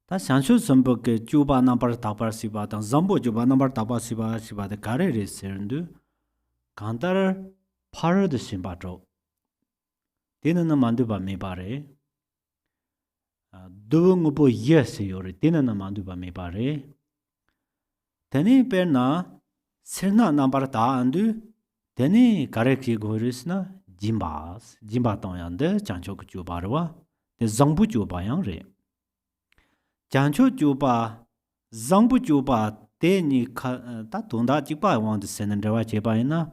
Ta Shanshu Sambuk Juba number Tabar Siba dan Zambu Juba number Tabar Siba Siba the Kareresendu Kantar Par the Simbato. Dinana Manduba Mebare. Doing upo yes, you're dinner Manduba Mebare. Teni Perna Serna number ta andu Teni Kareki Gorisna Jimbas Jimbaton Janchok Jubarwa the Zambu Juba Yang Re. Jancho Juba Zambu Juba Teni Tatunda Jiba want to send and Jebaina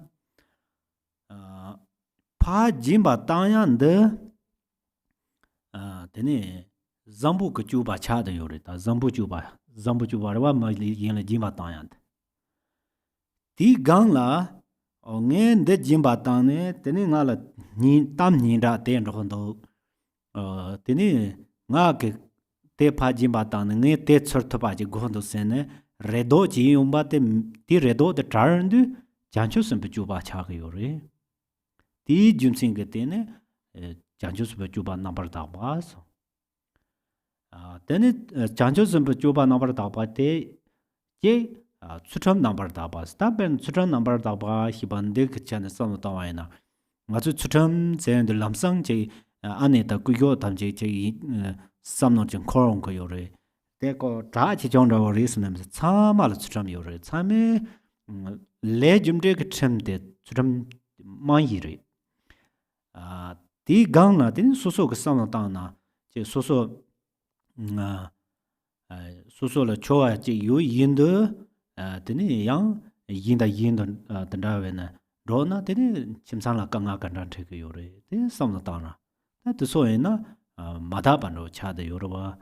Pa Jimba Tayan Teni Zambu Juba Chada Yorita Zambu Juba Mali Yin Jimba Tayan. Ti Gangla Ongen de Jimba Tane Teni Nala Tam Ninda Ten Rondo Teni Nake Te Pa Jimba Tane Ne Te Sortabaji Gondo Sene Redo Jimba Ti Redo the Tarndu Jancho Sempe Juba Chaga Yore. Ti Jumsing Tene Jancho Sempe Juba number Tabas. Then Jancho Sempe Juba number Tabate Ye Sutram number Tabas. Taben Sutram number Taba Hibandik Chan Sam Tawaina. Matu Sutram Zen the Lamsang J Aneta Kuyo Tamje Samnojan Koron Koyore. They go Tachi Jonda or Reason Samal Sutram Yore. Same Legend Trim Sutram Mayiri. Di Gangna didn't so Samotana. Soso la Choa Yu Yindo. Teni young Yinda the Davena Rona didn't Chimsana Ganga Ganda take Yore. There's some Tana. That the Soena Madabano Chada Yoruba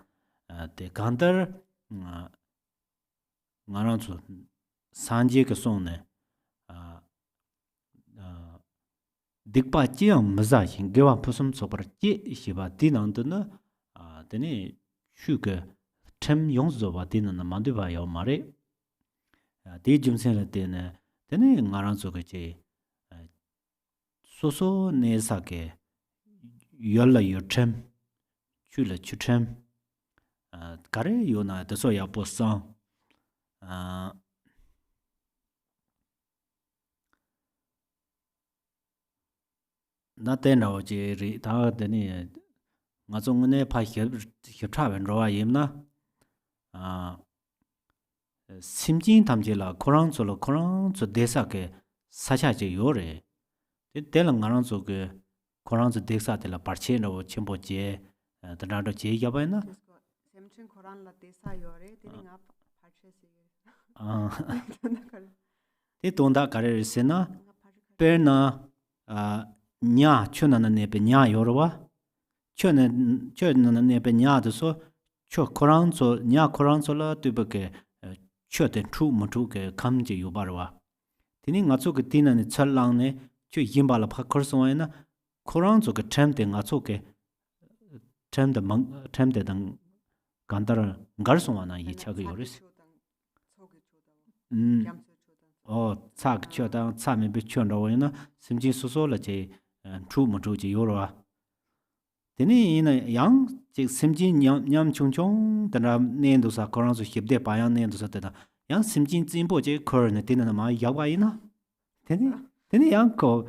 the Gantar Naranzo Sanji Kasone Dikpa Jiang Mazajin give up some sober Shiba Dinandana Teni Sugar Tem Yongzova Dinan Manduva Yomare. Di Jumsen Dene, Tene Naranzoke Soso Nesake Yola Yotrem Chula Chutrem Kare Yona the Soya Posson Nothing of Jerry Tower Dene Mazongone Pike Traven Roa Yemna Simjin Tamjila Koran Solo Koran so Desake Sachaje Yore. The Delangaranzo Koran so Dexa de la Parcheno Chimboje the Nado J Yabana. Simchin Koran la Desa Yore, Dilling up Te tonda kare sena perna nya chuna na nepe nya yorwa chuna na nepe nya de so cho koran so nya koran so la tubake chote tru mutu ke kamje yobarwa tini ngacho ke tina ni chalang ne cho yimba la phakor so na koran so ke temte ngacho ke temte dang gandar ngar so na yi chaga yoris sak cho dang sa me be chon ro na simji so so la je tru mutu je yorwa tini ina yang 지 심진 냠 총총 dana nendu sa koran su hibde bayang nendu sa dana yang simjin zimbo je kor ne dina ma yawa ina teni yang ko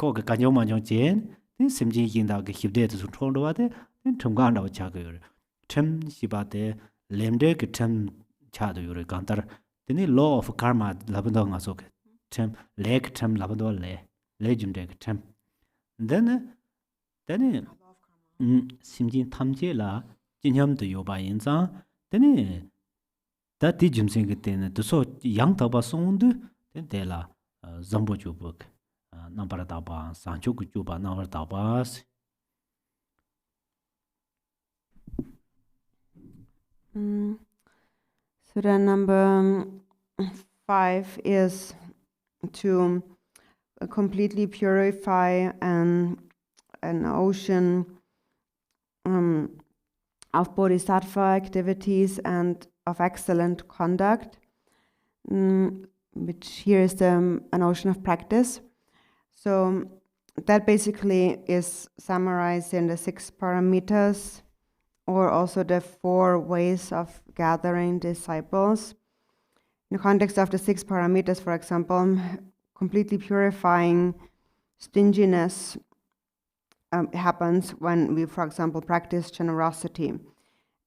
ke kanyo ma jong jen teni simjin yin da ke hibde de su chong do wa de teni chonggang da cha ge chem siba de lemde ke chem cha do yore gantar teni law of karma labando nga so ke chem lek chem labando le jumde ke chem then 심진 탐제라 진념도 요바인자 되네 다티 짐생 그때는 도서 양다바 송도 된대라 잠보주복 남바라다바 산초구 주바 나와다바스 So then number 5 is to completely purify an ocean of Bodhisattva activities and of excellent conduct, which here is an ocean of practice. So that basically is summarized in the 6 parameters, or also the 4 ways of gathering disciples. In the context of the 6 parameters, for example, completely purifying stinginess happens when we, for example, practice generosity.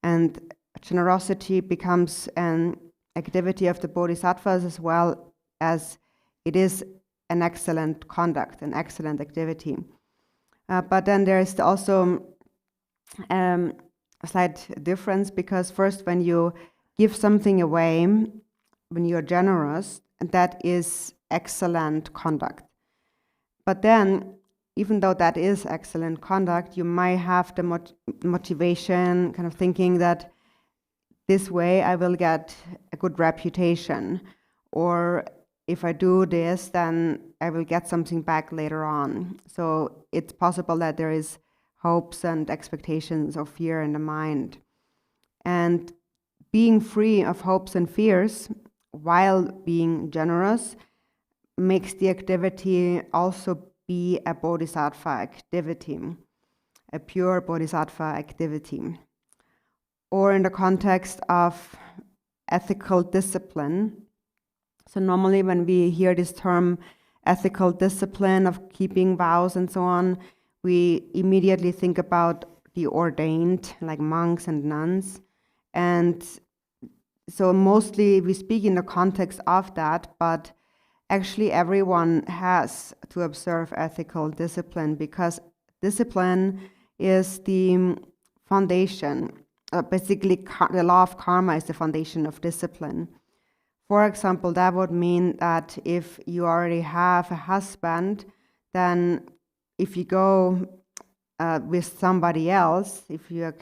And generosity becomes an activity of the bodhisattvas as well as it is an excellent conduct, an excellent activity. But then there is also a slight difference, because first when you give something away, when you're generous, that is excellent conduct. But then even though that is excellent conduct, you might have the motivation, kind of thinking that this way I will get a good reputation, or if I do this, then I will get something back later on. So it's possible that there is hopes and expectations of fear in the mind. And being free of hopes and fears while being generous makes the activity also be a bodhisattva activity, a pure bodhisattva activity. Or in the context of ethical discipline. So normally when we hear this term ethical discipline of keeping vows and so on, we immediately think about the ordained, like monks and nuns. And so mostly we speak in the context of that, but actually everyone has to observe ethical discipline, because discipline is the foundation. Basically, the law of karma is the foundation of discipline. For example, that would mean that if you already have a husband, then if you go with somebody else, if you're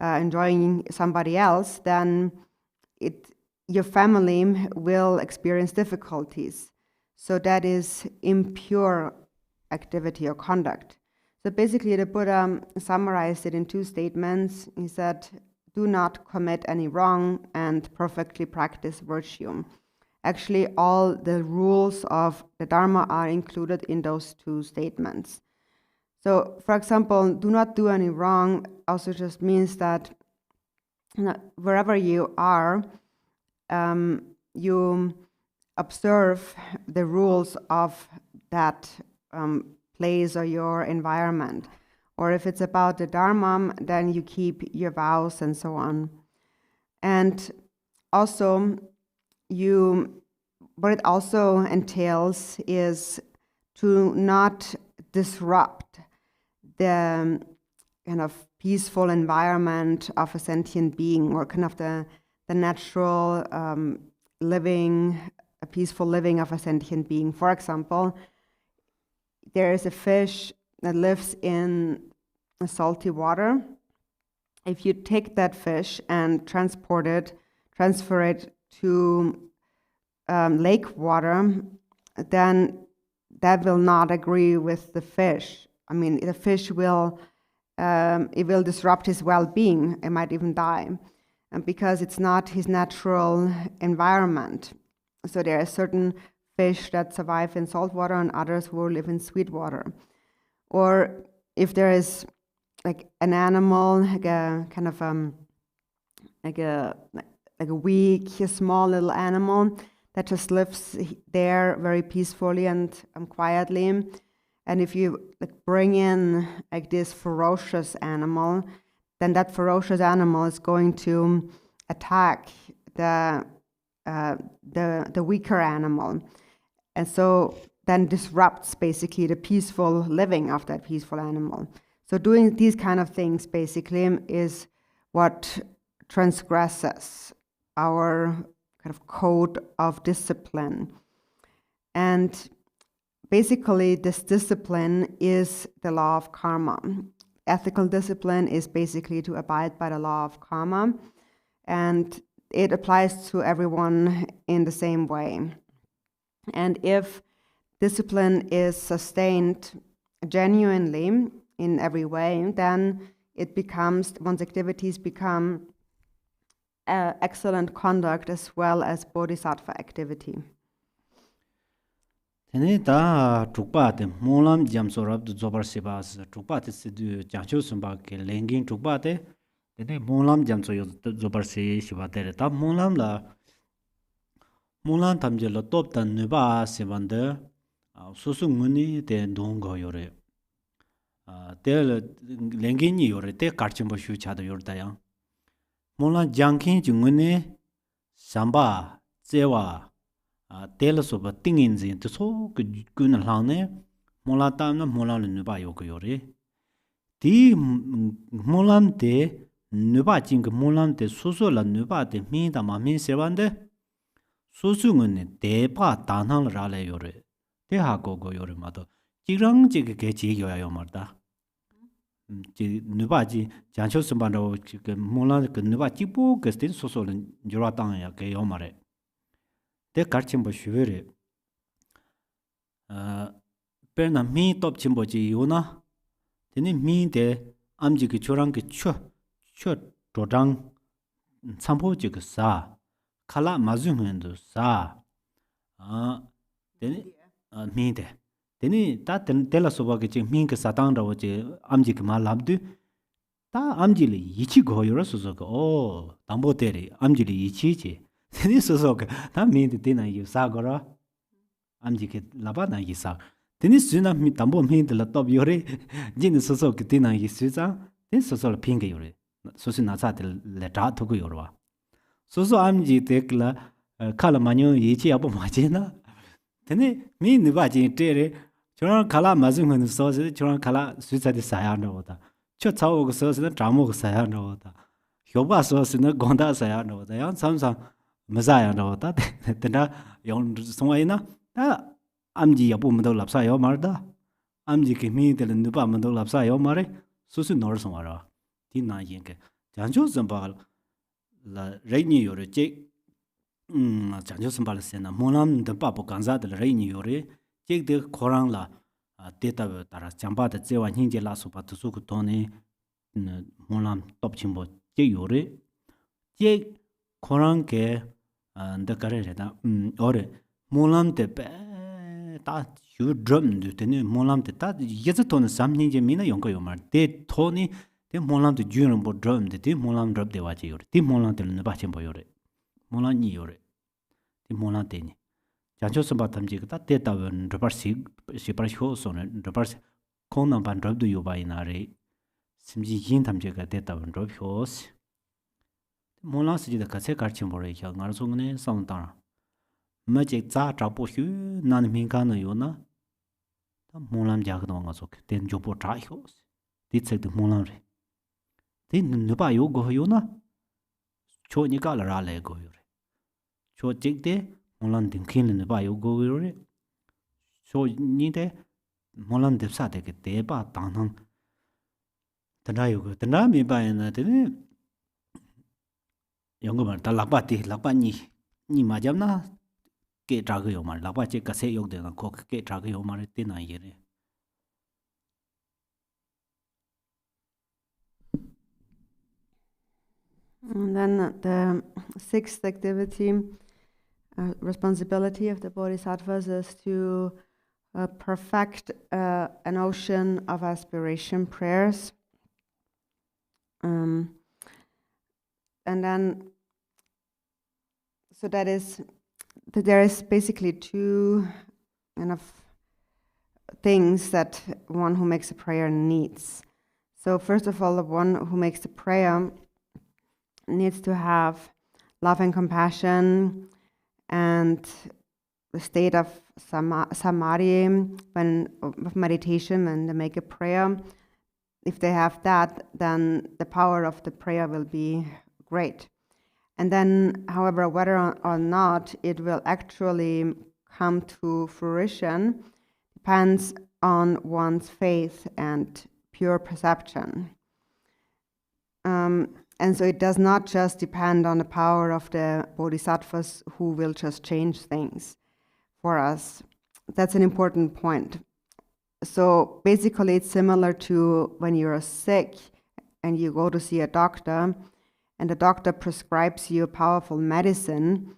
enjoying somebody else, then your family will experience difficulties. So that is impure activity or conduct. So basically the Buddha summarized it in 2 statements. He said, do not commit any wrong and perfectly practice virtue. Actually, all the rules of the dharma are included in those 2 statements. So, for example, do not do any wrong also just means that wherever you are, you observe the rules of that place or your environment. Or if it's about the dharma, then you keep your vows and so on. And also, what it also entails is to not disrupt the kind of peaceful environment of a sentient being, or kind of the the natural living, a peaceful living of a sentient being. For example, there is a fish that lives in salty water. If you take that fish and transfer it to lake water, then that will not agree with the fish. I mean, the fish will disrupt his well-being. It might even die, because it's not his natural environment. So there are certain fish that survive in salt water and others who live in sweet water. Or if there is like an animal, like a kind of like a weak, small little animal that just lives there very peacefully and quietly. And if you like bring in like this ferocious animal, then that ferocious animal is going to attack the weaker animal, and so then disrupts basically the peaceful living of that peaceful animal. So doing these kind of things basically is what transgresses our kind of code of discipline. And basically this discipline is the law of karma. Ethical discipline is basically to abide by the law of karma, and it applies to everyone in the same way. And if discipline is sustained genuinely in every way, then one's activities become excellent conduct as well as bodhisattva activity. Tene ta trukpa te molam jam sorab du zobar sebas trukpa te sidu jancho sumba ke lengin trukpa te tene molam jam so zobar se shibate ta molam tamje la top tan nuba sebande susu nguni te ndongo yore te lengin ni yore te karchimbo shu chada yorda yang molam jangkin jungune samba zewa tel soba tingin zin to so gun langne mola tamna mola le ba yo ko yore ti molam te nuba jing molam te soso la nuba te mi da ma mi sebande sosu ngune de pa tanang ra le yore te ha go yore ma to jirang ji ge ji yo ya yo ma da ji nuba ji jancho sumba ro ke mola ke nuba ji bu ke ste soso le jora tang ya ke yo ma re te karchimbo shuvere perna mi top chimbo ji yuna tene mi de amji ki chorang ki cho dodang sampo ji ka sa khala mazu ngendo sa tene mi de tene ta tela soba ki mi ka satang ra je amji ki ma labdu ta amji le yichi go yoro so so o tambo tere amji le yichi ji tene soso ka ta mi de tena yu sa gora amji ke laba na yi sa tene suna mi tambo mi de la top yore jin soso ke tena yi su za tene soso la ping yore soso na sa de le ta to go yorwa soso amji te kla kala manyo yi chi abo ma je na tene mi ni ba ji tere chora kala ma zu ngun so se chora kala su sa de sa ya no da cho chao go so se na dramo go sa ya no da hyoba so se na gonda sa ya no da yang samsang mazaya no ta tena yon songayna ta amji yapu mdo lapsa yo marda amji ke mi de nupa mdo lapsa yo mare susu nor songara ti na yin ke janjo zambal la reini yore che janjo zambal sena monam de pa po ganza de reini yore che de korang la data tara jamba de zewa hinje la so pa su ko tone monam top chimbo che yore che korang ke the carriera da ore molam te ta yu drum de tene molam te ta yeza ton samning je mina yong ko yomar te toni te molam te jun bo drum de te molam drop de wa che yore te molam te ne ba chen bo yore molam ni yore te molam te ni jancho samba tam je ta te ta wen drop si par ho so ne drop kon na ban drop du yo ba ina re simji yin tam je ga te ta wen drop ho mola si de ka se kar chim bore kya ngar song ne song ta ma je za tra po shu nan min ka no yo na ta molam ja ga nga so ten jo po tra ho ti se de molam re ti nu ba yo go yo na Cho ni ka la ra le go yore. Cho jik de molan dim khin le ba yo go yore. Cho ni de molan de sa de ke de ba tang nang. Tana yo go. Tana mi ba na de yong go ma ta la ba ti la ba ni ma jam na ke tra go yo ma la ba che ka se yo de na ko ke tra go yo ma te na ye re. And then the sixth activity, responsibility of the Bodhisattvas is to perfect an ocean of aspiration prayers. And then, so that there is basically two kind of things that one who makes a prayer needs. So first of all, the one who makes the prayer needs to have love and compassion and the state of samadhi of meditation when they make a prayer. If they have that, then the power of the prayer will be great. And then, however, whether or not it will actually come to fruition depends on one's faith and pure perception. And so it does not just depend on the power of the bodhisattvas who will just change things for us. That's an important point. So basically it's similar to when you're sick and you go to see a doctor and the doctor prescribes you a powerful medicine.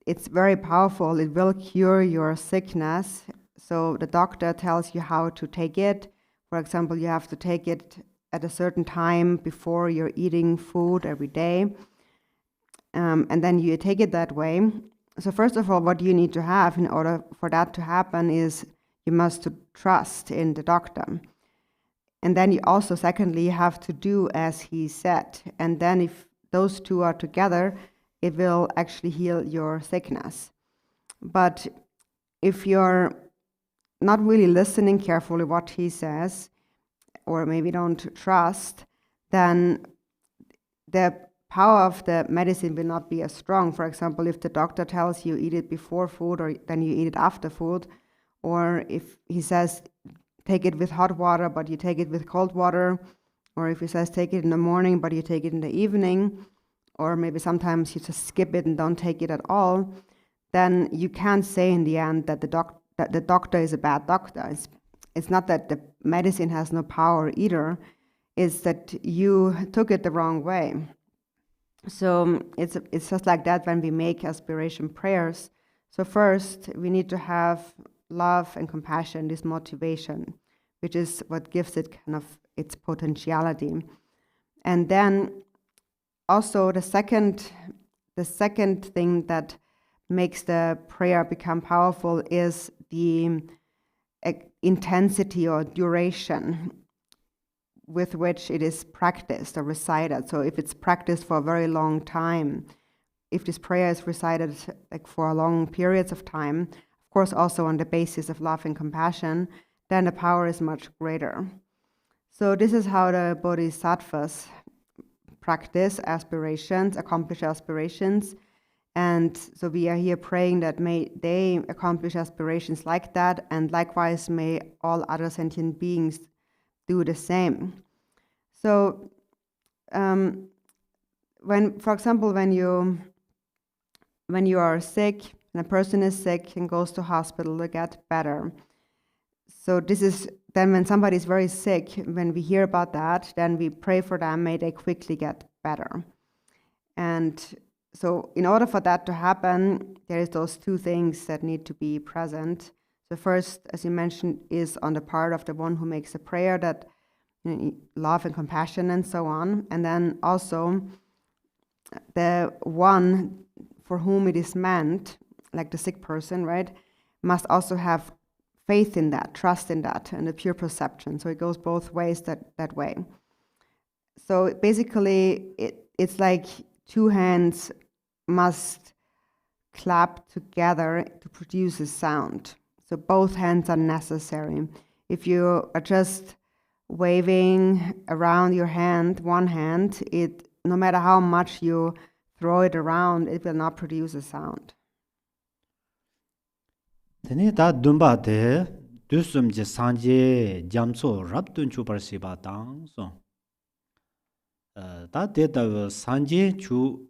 It's very powerful. It will cure your sickness. So the doctor tells you how to take it. For example, you have to take it at a certain time before you're eating food every day. And then you take it that way. So first of all, what you need to have in order for that to happen is you must trust in the doctor. And then you also, secondly, have to do as he said. And then if those two are together, it will actually heal your sickness. But if you're not really listening carefully what he says, or maybe don't trust, then the power of the medicine will not be as strong. For example, if the doctor tells you eat it before food, or then you eat it after food, or if he says take it with hot water, but you take it with cold water, or if he says take it in the morning, but you take it in the evening, or maybe sometimes you just skip it and don't take it at all, then you can't say in the end that the doctor is a bad doctor. It's not that the medicine has no power either, it's that you took it the wrong way. So it's just like that when we make aspiration prayers. So first, we need to have love and compassion, this motivation, which is what gives it kind of its potentiality. And then also the second thing that makes the prayer become powerful is the intensity or duration with which it is practiced or recited. So if it's practiced for a very long time, if this prayer is recited like for long periods of time, of course also on the basis of love and compassion, then the power is much greater. So this is how the bodhisattvas practice aspirations, accomplish aspirations. And so we are here praying that may they accomplish aspirations like that, and likewise may all other sentient beings do the same. So for example, when you are sick, and a person is sick and goes to hospital to get better. So this is then when somebody is very sick, when we hear about that, then we pray for them, may they quickly get better. And so in order for that to happen, there is those two things that need to be present. So first, as you mentioned, is on the part of the one who makes a prayer, that love and compassion and so on. And then also the one for whom it is meant, like the sick person, right, must also have faith in that, trust in that, and a pure perception. So it goes both ways that way. So basically, it's like two hands must clap together to produce a sound. So both hands are necessary. If you are just waving around your hand, one hand, no matter how much you throw it around, it will not produce a sound. Tene da dumba de dusum je sanje jamso rabdun chupar siba tang so. Da de da sanje chu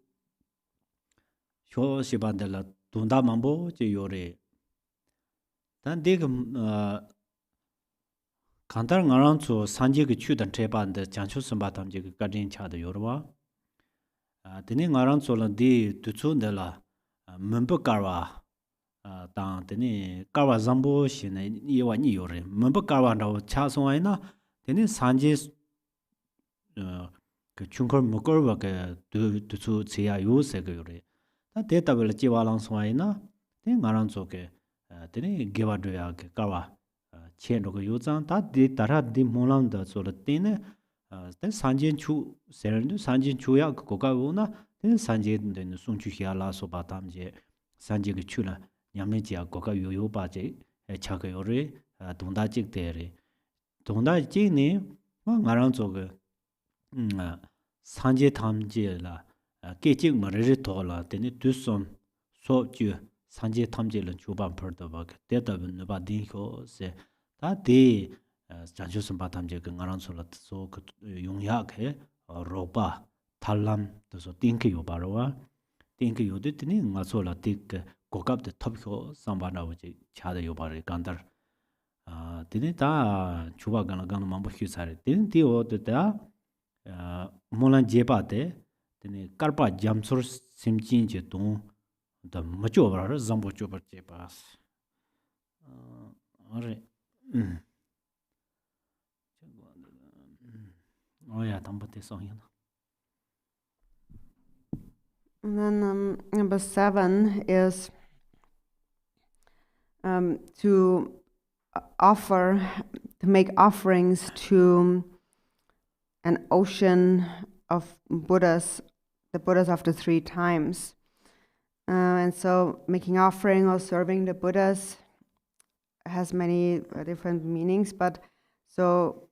sho siba de la dunda mambo je yore. Dan de kantar ngarang so sanje ge chu dan treban de janchu samba tam je gadin cha de yorwa. Tene ngarang so la di tutsu de la mumbu karwa tang tene karwa zambo shine yewa ni yore mumbu karwa na cha so ai na tene sanje 그 중걸 먹을와 그 두두 지야 요새 그 요래 다 데이터를 지와랑 소아이나 네 말한 쪽에 되네 개와도야 그 까와 체로 그 요장 다 데이터라 디 몰란다 소르 때네 데 산진 추 세르도 산진 추야 그거가 오나 데 산진 되는 송추히야라 소바담제 산지 그 추나 냠네지야 거가 요요 바제 차가 요래 동다직 대래 동다직네 말한 쪽에 산제 탐제라 깨직 머리를 돌아 되니 두손 소주 산제 탐제를 주반 벌더바 대답은 바딩호세 다디 장주선 바탐제 그 나란솔라 소그 용약해 로바 탈람 도서 띵케 요바로와 띵케 요드티니 나솔라 틱 고갑데 탑효 삼바나오지 차데 요바를 간달 되니 다 주바가나 가는 mambo 휴사래 되니 디오드다 몰란 제바데 되네 깔바 잠소 심진제 동 더 마초바라 잠보 초바 제바스 어레 오야 담보테 소히나. And then number 7 is to make offerings to an ocean of Buddhas, the Buddhas of the 3 times. And so making offering or serving the Buddhas has many different meanings, but so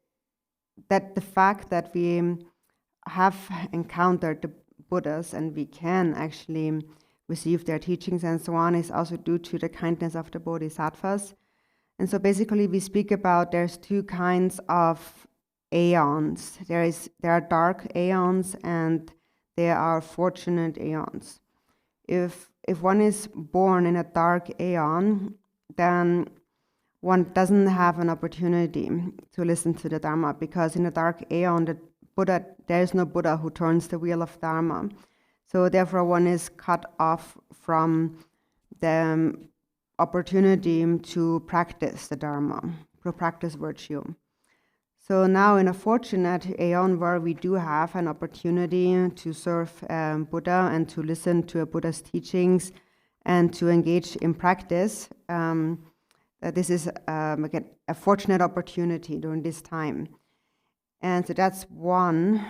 that the fact that we have encountered the Buddhas and we can actually receive their teachings and so on is also due to the kindness of the Bodhisattvas. And so basically we speak about there's 2 kinds of aeons. There are dark aeons and there are fortunate aeons. If one is born in a dark aeon, then one doesn't have an opportunity to listen to the Dharma, because in a dark aeon, there is no Buddha who turns the wheel of Dharma. So therefore one is cut off from the opportunity to practice the Dharma, to practice virtue. So now in a fortunate aeon where we do have an opportunity to serve Buddha and to listen to a Buddha's teachings and to engage in practice, this is again a fortunate opportunity during this time. And so that's one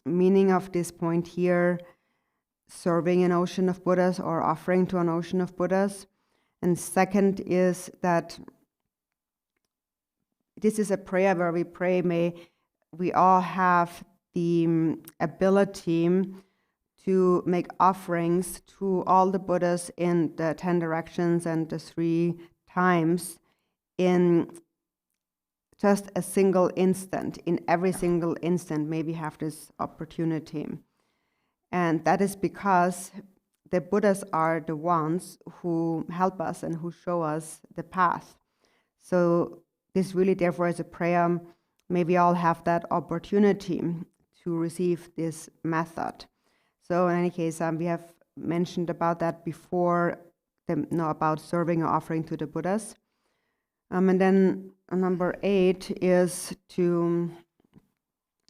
meaning of this point here, serving an ocean of Buddhas or offering to an ocean of Buddhas. And second is that this is a prayer where we pray, may we all have the ability to make offerings to all the Buddhas in the 10 directions and the 3 times in just a single instant. In every single instant, may we have this opportunity. And that is because the Buddhas are the ones who help us and who show us the path. So this really, therefore, is a prayer. May we all have that opportunity to receive this method. So in any case, we have mentioned about that before, about serving or offering to the Buddhas. And then number 8 is to,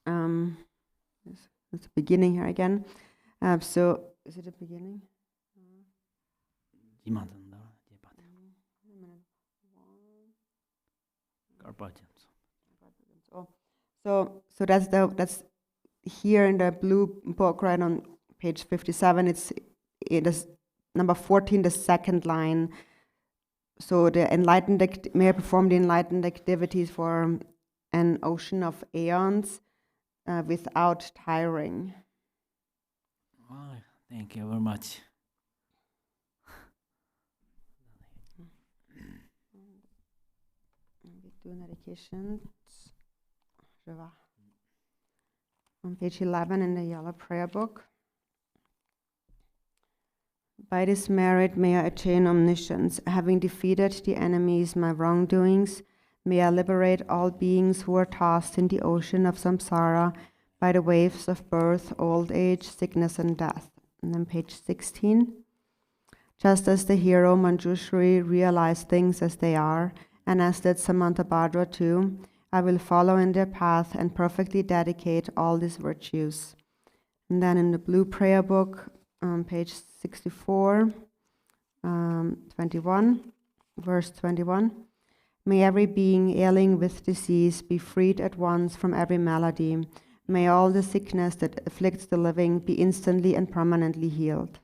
it's the beginning here again. So is it the beginning? So that's here in the blue book, right on page 57. It is number 14, the second line. So the enlightened may I perform the enlightened activities for an ocean of aeons without tiring. Thank you very much. Do medication. On page 11 in the yellow prayer book. By this merit may I attain omniscience, having defeated the enemies my wrongdoings. May I liberate all beings who are tossed in the ocean of samsara by the waves of birth, old age, sickness, and death. And then page 16. Just as the hero Manjushri realized things as they are, and as did Samantabhadra too, I will follow in their path and perfectly dedicate all these virtues. And then in the blue prayer book, page 64, 21, verse 21. May every being ailing with disease be freed at once from every malady. May all the sickness that afflicts the living be instantly and permanently healed.